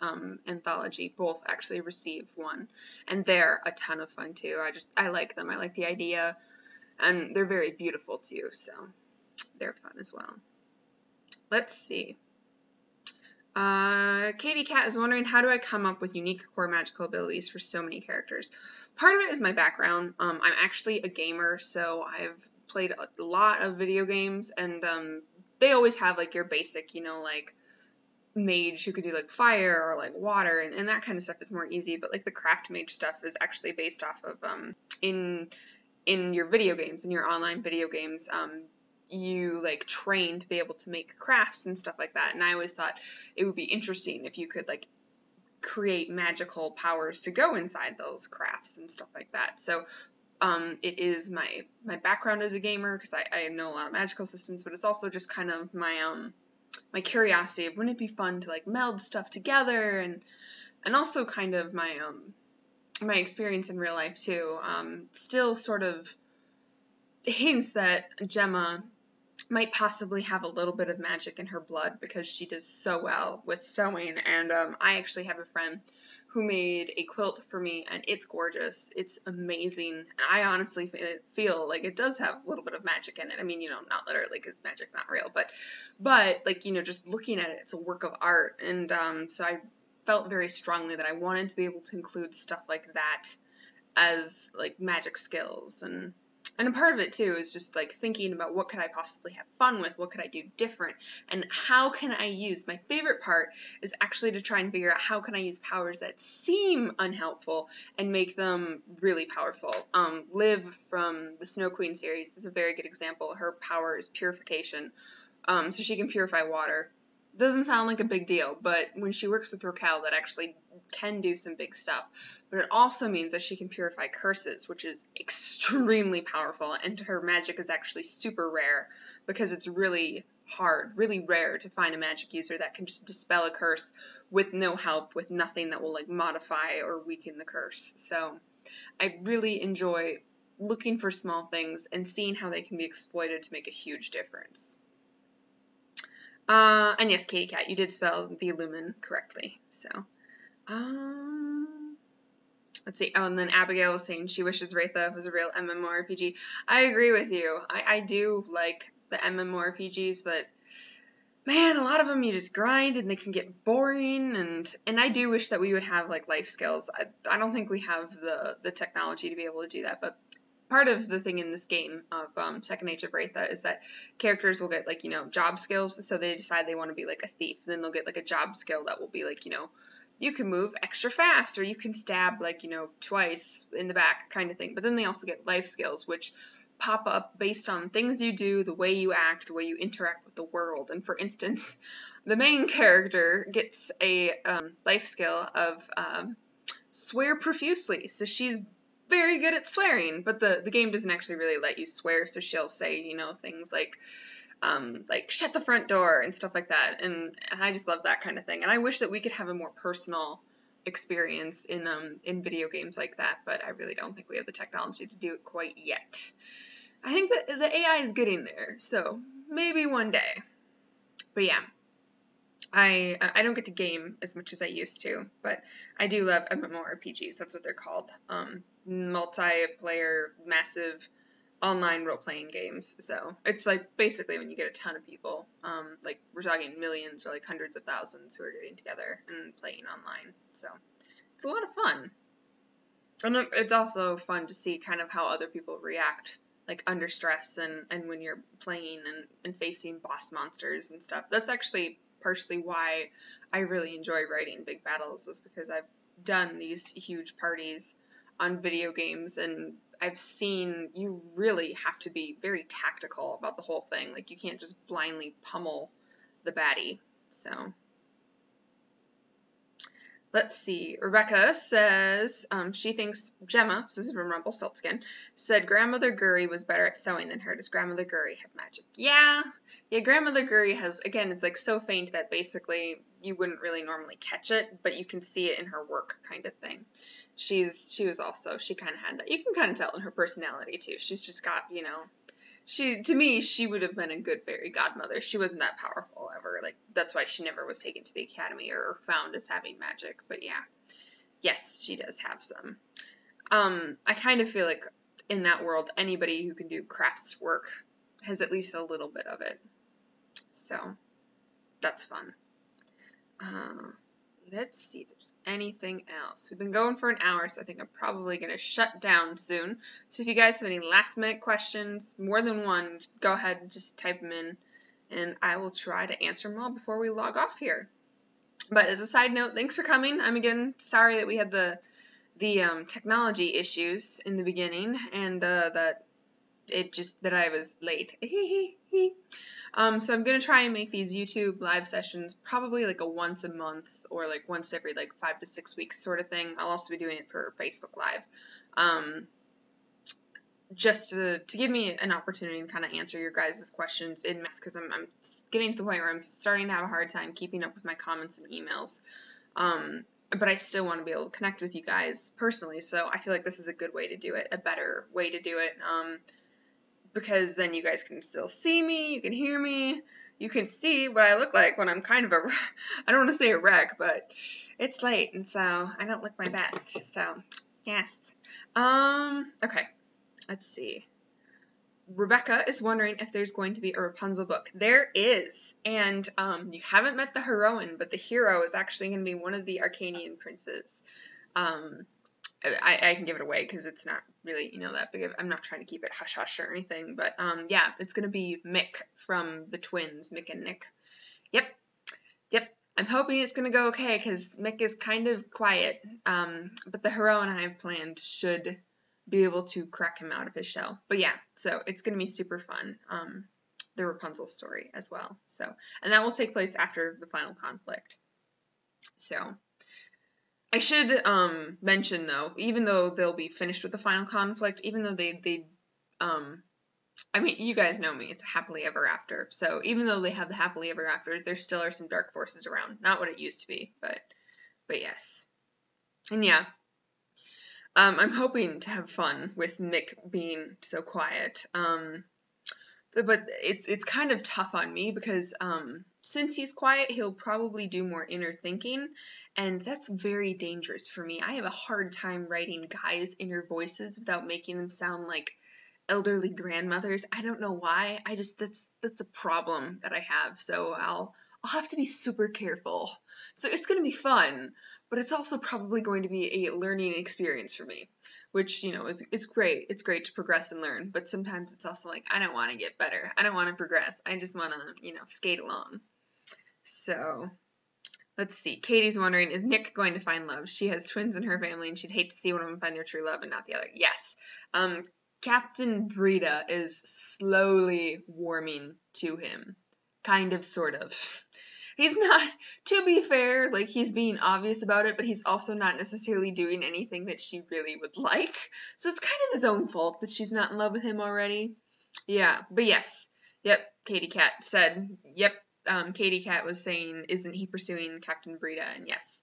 anthology both actually receive one, and they're a ton of fun too. I like them. I like the idea, and they're very beautiful too, so they're fun as well. Let's see. Katie Cat is wondering, how do I come up with unique core magical abilities for so many characters? Part of it is my background. I'm actually a gamer, so I've played a lot of video games, and they always have like your basic, you know, like mage who could do like fire or like water, and that kind of stuff is more easy, but like the craft mage stuff is actually based off of in your video games, in your online video games, you like train to be able to make crafts and stuff like that, and I always thought it would be interesting if you could like create magical powers to go inside those crafts and stuff like that. So it is my background as a gamer, because I know a lot of magical systems, but it's also just kind of my my curiosity of, wouldn't it be fun to like meld stuff together, and also kind of my my experience in real life too. Still sort of hints that Gemma might possibly have a little bit of magic in her blood, because she does so well with sewing, and I actually have a friend who made a quilt for me, and it's gorgeous. It's amazing. And I honestly feel like it does have a little bit of magic in it. I mean, you know, not literally, because magic's not real, but like, you know, just looking at it, it's a work of art. And so I felt very strongly that I wanted to be able to include stuff like that as like magic skills. And a part of it too is just like thinking about what could I possibly have fun with, what could I do different, and how can I use, my favorite part is actually to try and figure out how can I use powers that seem unhelpful and make them really powerful. Liv from the Snow Queen series is a very good example. Her power is purification, so she can purify water. Doesn't sound like a big deal, but when she works with Raquel, that actually can do some big stuff. But it also means that she can purify curses, which is extremely powerful, and her magic is actually super rare, because it's really hard, really rare to find a magic user that can just dispel a curse with no help, with nothing that will like modify or weaken the curse. So I really enjoy looking for small things and seeing how they can be exploited to make a huge difference. And yes, Katie Cat, you did spell the Lumen correctly. So, let's see. Oh, and then Abigail was saying she wishes Wraitha was a real MMORPG. I agree with you. I do like the MMORPGs, but man, a lot of them you just grind and they can get boring. And I do wish that we would have like life skills. I don't think we have the technology to be able to do that, but part of the thing in this game of Second Age of Wraitha is that characters will get, like, you know, job skills, so they decide they want to be, like, a thief, then they'll get, like, a job skill that will be, like, you know, you can move extra fast, or you can stab, like, you know, twice in the back kind of thing, but then they also get life skills, which pop up based on things you do, the way you act, the way you interact with the world, and for instance, the main character gets a life skill of swear profusely, so she's very good at swearing, but the game doesn't actually really let you swear, so she'll say, you know, things like shut the front door and stuff like that, and I just love that kind of thing, and I wish that we could have a more personal experience in video games like that, but I really don't think we have the technology to do it quite yet. I think that the AI is getting there, so maybe one day. But yeah, I don't get to game as much as I used to, but I do love MMORPGs. That's what they're called. Multiplayer, massive, online role-playing games. So it's like basically when you get a ton of people, like we're talking millions or like hundreds of thousands who are getting together and playing online. So it's a lot of fun. And it's also fun to see kind of how other people react, like under stress and when you're playing and facing boss monsters and stuff. That's actually partially why I really enjoy writing big battles, is because I've done these huge parties on video games, and I've seen you really have to be very tactical about the whole thing. Like, you can't just blindly pummel the baddie. So, let's see. Rebecca says she thinks Gemma, this is from Rumpelstiltskin, said Grandmother Guri was better at sewing than her. Does Grandmother Guri have magic? Yeah, Grandmother Guri has, again, it's like so faint that basically you wouldn't really normally catch it, but you can see it in her work kind of thing. She kind of had that. You can kind of tell in her personality too. She's just got, you know, to me, she would have been a good fairy godmother. She wasn't that powerful ever. Like, that's why she never was taken to the academy or found as having magic. But yeah, yes, she does have some. I kind of feel like in that world, anybody who can do crafts work has at least a little bit of it. So that's fun. Let's see if there's anything else. We've been going for an hour, so I think I'm probably going to shut down soon. So if you guys have any last minute questions, more than one, go ahead and just type them in, and I will try to answer them all before we log off here. But as a side note, thanks for coming. I'm again sorry that we had the technology issues in the beginning, and that I was late. So I'm going to try and make these YouTube live sessions probably like a once a month or like once every like 5 to 6 weeks sort of thing. I'll also be doing it for Facebook Live. Just to give me an opportunity to kind of answer your guys' questions in mass, because I'm getting to the point where I'm starting to have a hard time keeping up with my comments and emails. But I still want to be able to connect with you guys personally, so I feel like this is a good way to do it, a better way to do it. Because then you guys can still see me, you can hear me, you can see what I look like when I'm kind of I don't want to say a wreck, but it's late, and so I don't look my best. So, yes. Okay. Let's see. Rebecca is wondering if there's going to be a Rapunzel book. There is, and you haven't met the heroine, but the hero is actually going to be one of the Arcanian princes. I can give it away because it's not really, that big of, I'm not trying to keep it hush-hush or anything, but yeah, it's going to be Mick from the twins, Mick and Nick. Yep. I'm hoping it's going to go okay because Mick is kind of quiet, but the heroine I have planned should be able to crack him out of his shell. But yeah, so it's going to be super fun, the Rapunzel story as well. So, and that will take place after the final conflict. So, I should mention though, even though they'll be finished with the final conflict, even though I mean, you guys know me, it's a happily ever after. So even though they have the happily ever after, there still are some dark forces around. Not what it used to be, but yes. And yeah, I'm hoping to have fun with Mick being so quiet. But it's kind of tough on me because since he's quiet, he'll probably do more inner thinking, and that's very dangerous for me. I have a hard time writing guys' inner voices without making them sound like elderly grandmothers. I don't know why. That's a problem that I have. So I'll have to be super careful. So it's going to be fun, but it's also probably going to be a learning experience for me, which, it's great. It's great to progress and learn, but sometimes it's also like, I don't want to get better. I don't want to progress. I just want to, skate along. So, let's see. Katie's wondering, is Nick going to find love? She has twins in her family, and she'd hate to see one of them find their true love and not the other. Yes. Captain Brita is slowly warming to him. Kind of, sort of. He's not, to be fair, like, he's being obvious about it, but he's also not necessarily doing anything that she really would like. So it's kind of his own fault that she's not in love with him already. Yeah, but yes. Yep, Katie Cat said, yep, Katie Cat was saying, isn't he pursuing Captain Brita? And yes.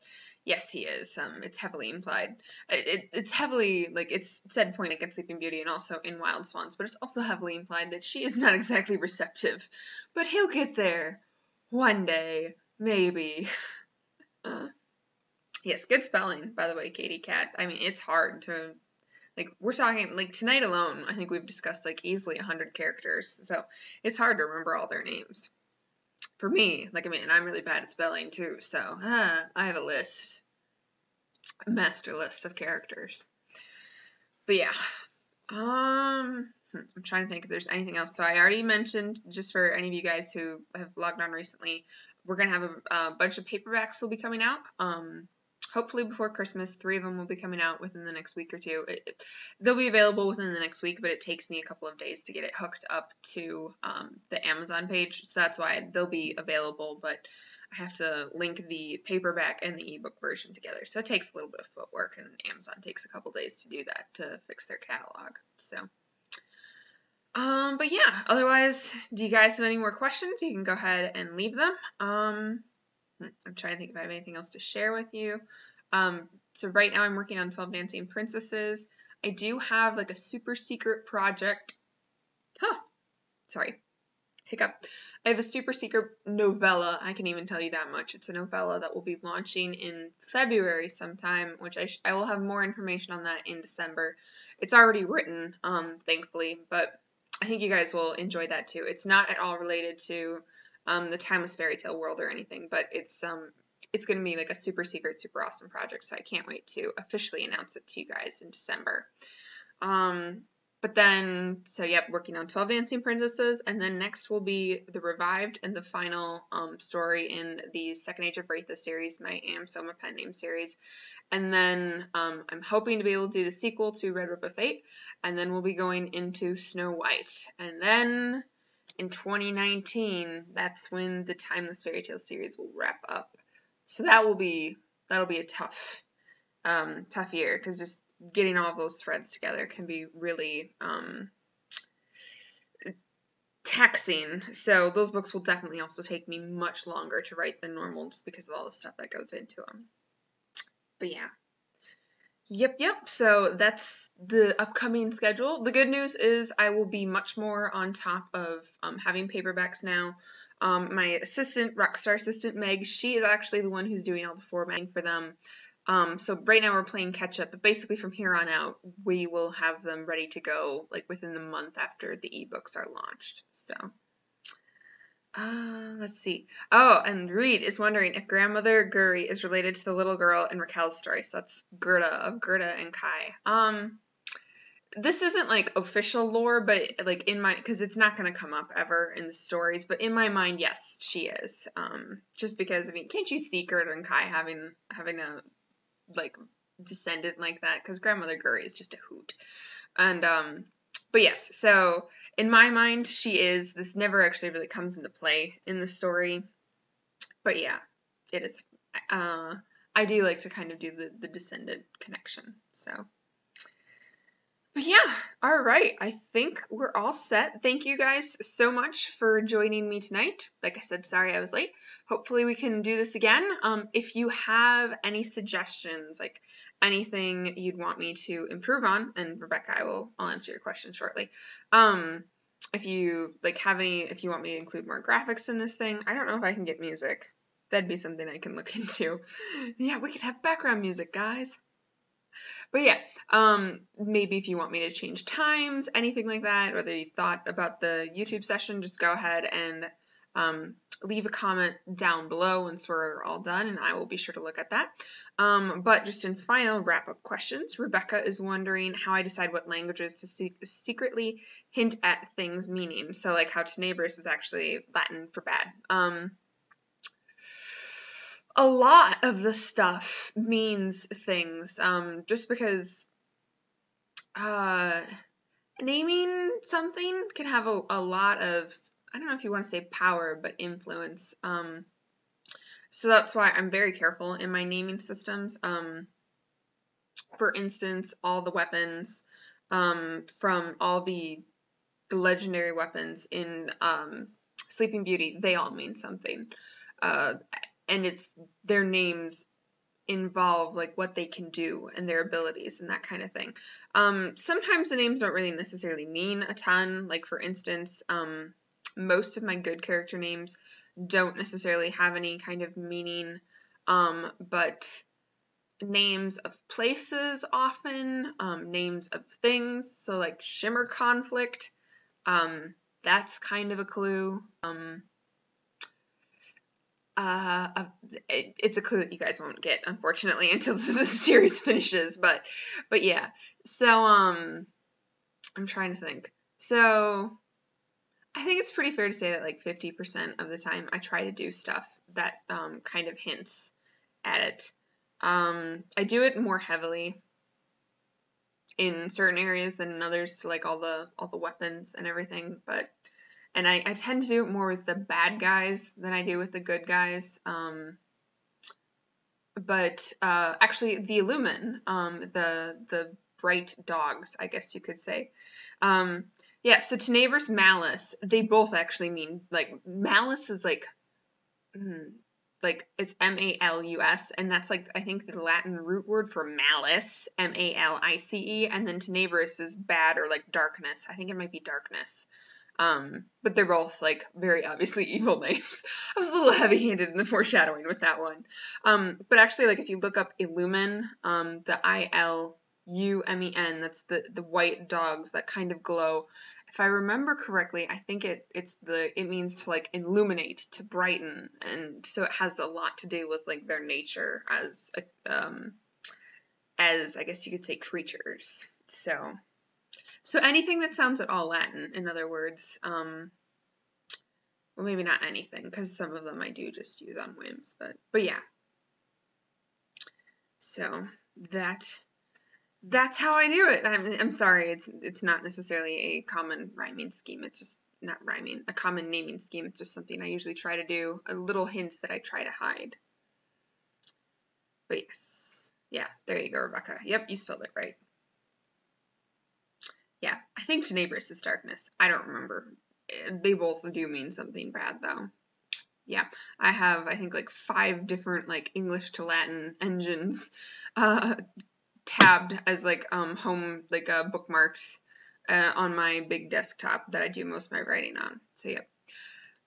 Yes, he is. It's heavily implied. It's heavily, like, it's said point against Sleeping Beauty and also in Wild Swans, but it's also heavily implied that she is not exactly receptive. But he'll get there. One day. Maybe. Yes, good spelling, by the way, Katie Cat. I mean, it's hard to, like, we're talking, like, tonight alone, I think we've discussed, like, easily 100 characters, so it's hard to remember all their names. For me, like, I mean, and I'm really bad at spelling, too, so, I have a list. A master list of characters. But yeah. I'm trying to think if there's anything else. So I already mentioned, just for any of you guys who have logged on recently, we're going to have a bunch of paperbacks will be coming out. Hopefully before Christmas. 3 of them will be coming out within the next week or two. They'll be available within the next week, but it takes me a couple of days to get it hooked up to the Amazon page. So that's why they'll be available, but I have to link the paperback and the ebook version together. So it takes a little bit of footwork, and Amazon takes a couple days to do that, to fix their catalog. So, but yeah, otherwise, do you guys have any more questions? You can go ahead and leave them. I'm trying to think if I have anything else to share with you. So right now I'm working on 12 Dancing Princesses. I do have like a super secret project. Hiccup. I have a super secret novella. I can even tell you that much. It's a novella that will be launching in February sometime, which I will have more information on that in December. It's already written, thankfully, but I think you guys will enjoy that too. It's not at all related to the Timeless Fairy Tale world or anything, but it's going to be like a super secret, super awesome project, so I can't wait to officially announce it to you guys in December. But then, so yep, working on 12 Dancing Princesses, and then next will be the revived and the final story in the Second Age of Wraitha series, my Am Soma pen name series. And then I'm hoping to be able to do the sequel to Red Robe of Fate, and then we'll be going into Snow White. And then in 2019, that's when the Timeless Fairy Tale series will wrap up. So that'll be a tough year, because just getting all of those threads together can be really taxing. So those books will definitely also take me much longer to write than normal, just because of all the stuff that goes into them. But yeah. Yep. So that's the upcoming schedule. The good news is I will be much more on top of having paperbacks now. My assistant, Rockstar assistant Meg, she is actually the one who's doing all the formatting for them. So right now we're playing catch up, but basically from here on out, we will have them ready to go like within the month after the ebooks are launched. So, let's see. Oh, and Reed is wondering if grandmother Guri is related to the little girl in Raquel's story. So that's Gerda of Gerda and Kai. This isn't like official lore, but like in my, because it's not going to come up ever in the stories, but in my mind, yes, she is. Just because, I mean, can't you see Gerda and Kai having a like descendant like that? Because grandmother Guri is just a hoot. And but yes, so in my mind, she is. This never actually really comes into play in the story, but yeah, it is. I do like to kind of do the descendant connection. So. But yeah, all right. I think we're all set. Thank you guys so much for joining me tonight. Like I said, sorry I was late. Hopefully we can do this again. If you have any suggestions, like anything you'd want me to improve on, and Rebecca, I'll answer your question shortly. If you if you want me to include more graphics in this thing, I don't know if I can get music. That'd be something I can look into. Yeah, we could have background music, guys. But yeah, maybe if you want me to change times, anything like that, whether you thought about the YouTube session, just go ahead and leave a comment down below once we're all done, and I will be sure to look at that. But just in final wrap-up questions, Rebecca is wondering how I decide what languages to secretly hint at things' meaning. So like how tenebris is actually Latin for bad. A lot of the stuff means things, just because naming something can have a lot of, I don't know if you want to say power, but influence. So that's why I'm very careful in my naming systems. For instance, all the weapons, from all the legendary weapons in Sleeping Beauty, they all mean something. And it's their names involve like what they can do and their abilities and that kind of thing. Sometimes the names don't really necessarily mean a ton. Like for instance, most of my good character names don't necessarily have any kind of meaning, but names of places often, names of things. So like Shimmer Conflict, that's kind of a clue. It's a clue that you guys won't get, unfortunately, until the series finishes, but yeah. So, I'm trying to think. So, I think it's pretty fair to say that like 50% of the time I try to do stuff that, kind of hints at it. I do it more heavily in certain areas than in others, so like all the weapons and everything, and I tend to do it more with the bad guys than I do with the good guys. But actually, the Illumin, the bright dogs, I guess you could say. Yeah, so Tenebris, Malice, they both actually mean, like, Malice is like it's M-A-L-U-S, and that's like, I think, the Latin root word for malice, M-A-L-I-C-E, and then Tenebris is bad or like darkness. I think it might be darkness. But they're both, like, very obviously evil names. I was a little heavy-handed in the foreshadowing with that one. But actually, like, if you look up Illumin, the I-L-U-M-E-N, that's the white dogs that kind of glow. If I remember correctly, I think it means to, like, illuminate, to brighten, and so it has a lot to do with, like, their nature as I guess you could say, creatures. So anything that sounds at all Latin, in other words, well, maybe not anything, because some of them I do just use on whims, but yeah. So that's how I do it. I'm sorry, it's not necessarily a common rhyming scheme. It's just not rhyming, a common naming scheme. It's just something I usually try to do, a little hint that I try to hide. But yes, yeah, there you go, Rebecca. Yep, you spelled it right. Yeah, I think Tenebris is darkness. I don't remember. They both do mean something bad, though. Yeah, I have, I think, like 5 different, like, English to Latin engines tabbed as, like, home, like, bookmarks on my big desktop that I do most of my writing on. So, yeah.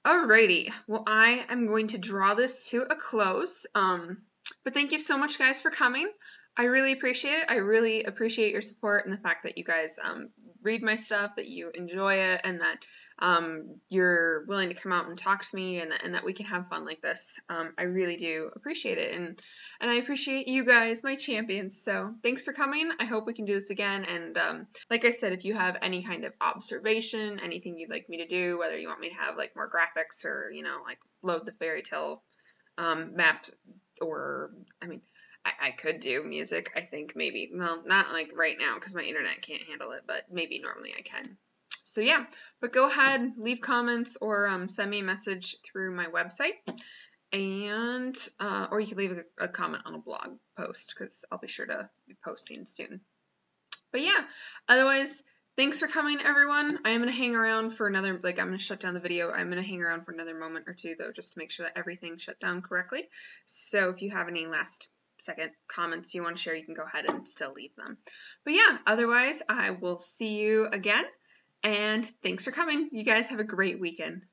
Alrighty, well, I am going to draw this to a close. But thank you so much, guys, for coming. I really appreciate it. I really appreciate your support and the fact that you guys read my stuff, that you enjoy it, and that you're willing to come out and talk to me, and that we can have fun like this. I really do appreciate it, and I appreciate you guys, my champions. So thanks for coming. I hope we can do this again. And like I said, if you have any kind of observation, anything you'd like me to do, whether you want me to have like more graphics or like load the fairy tale map, or I mean, I could do music, I think, maybe. Well, not like right now because my internet can't handle it, but maybe normally I can. So yeah, but go ahead, leave comments, or send me a message through my website, and or you can leave a comment on a blog post because I'll be sure to be posting soon. But yeah, otherwise, thanks for coming, everyone. I am going to hang around for another, I'm going to shut down the video. I'm going to hang around for another moment or two, though, just to make sure that everything shut down correctly. So if you have any last second comments you want to share, you can go ahead and still leave them. But yeah, otherwise, I will see you again. And thanks for coming. You guys have a great weekend.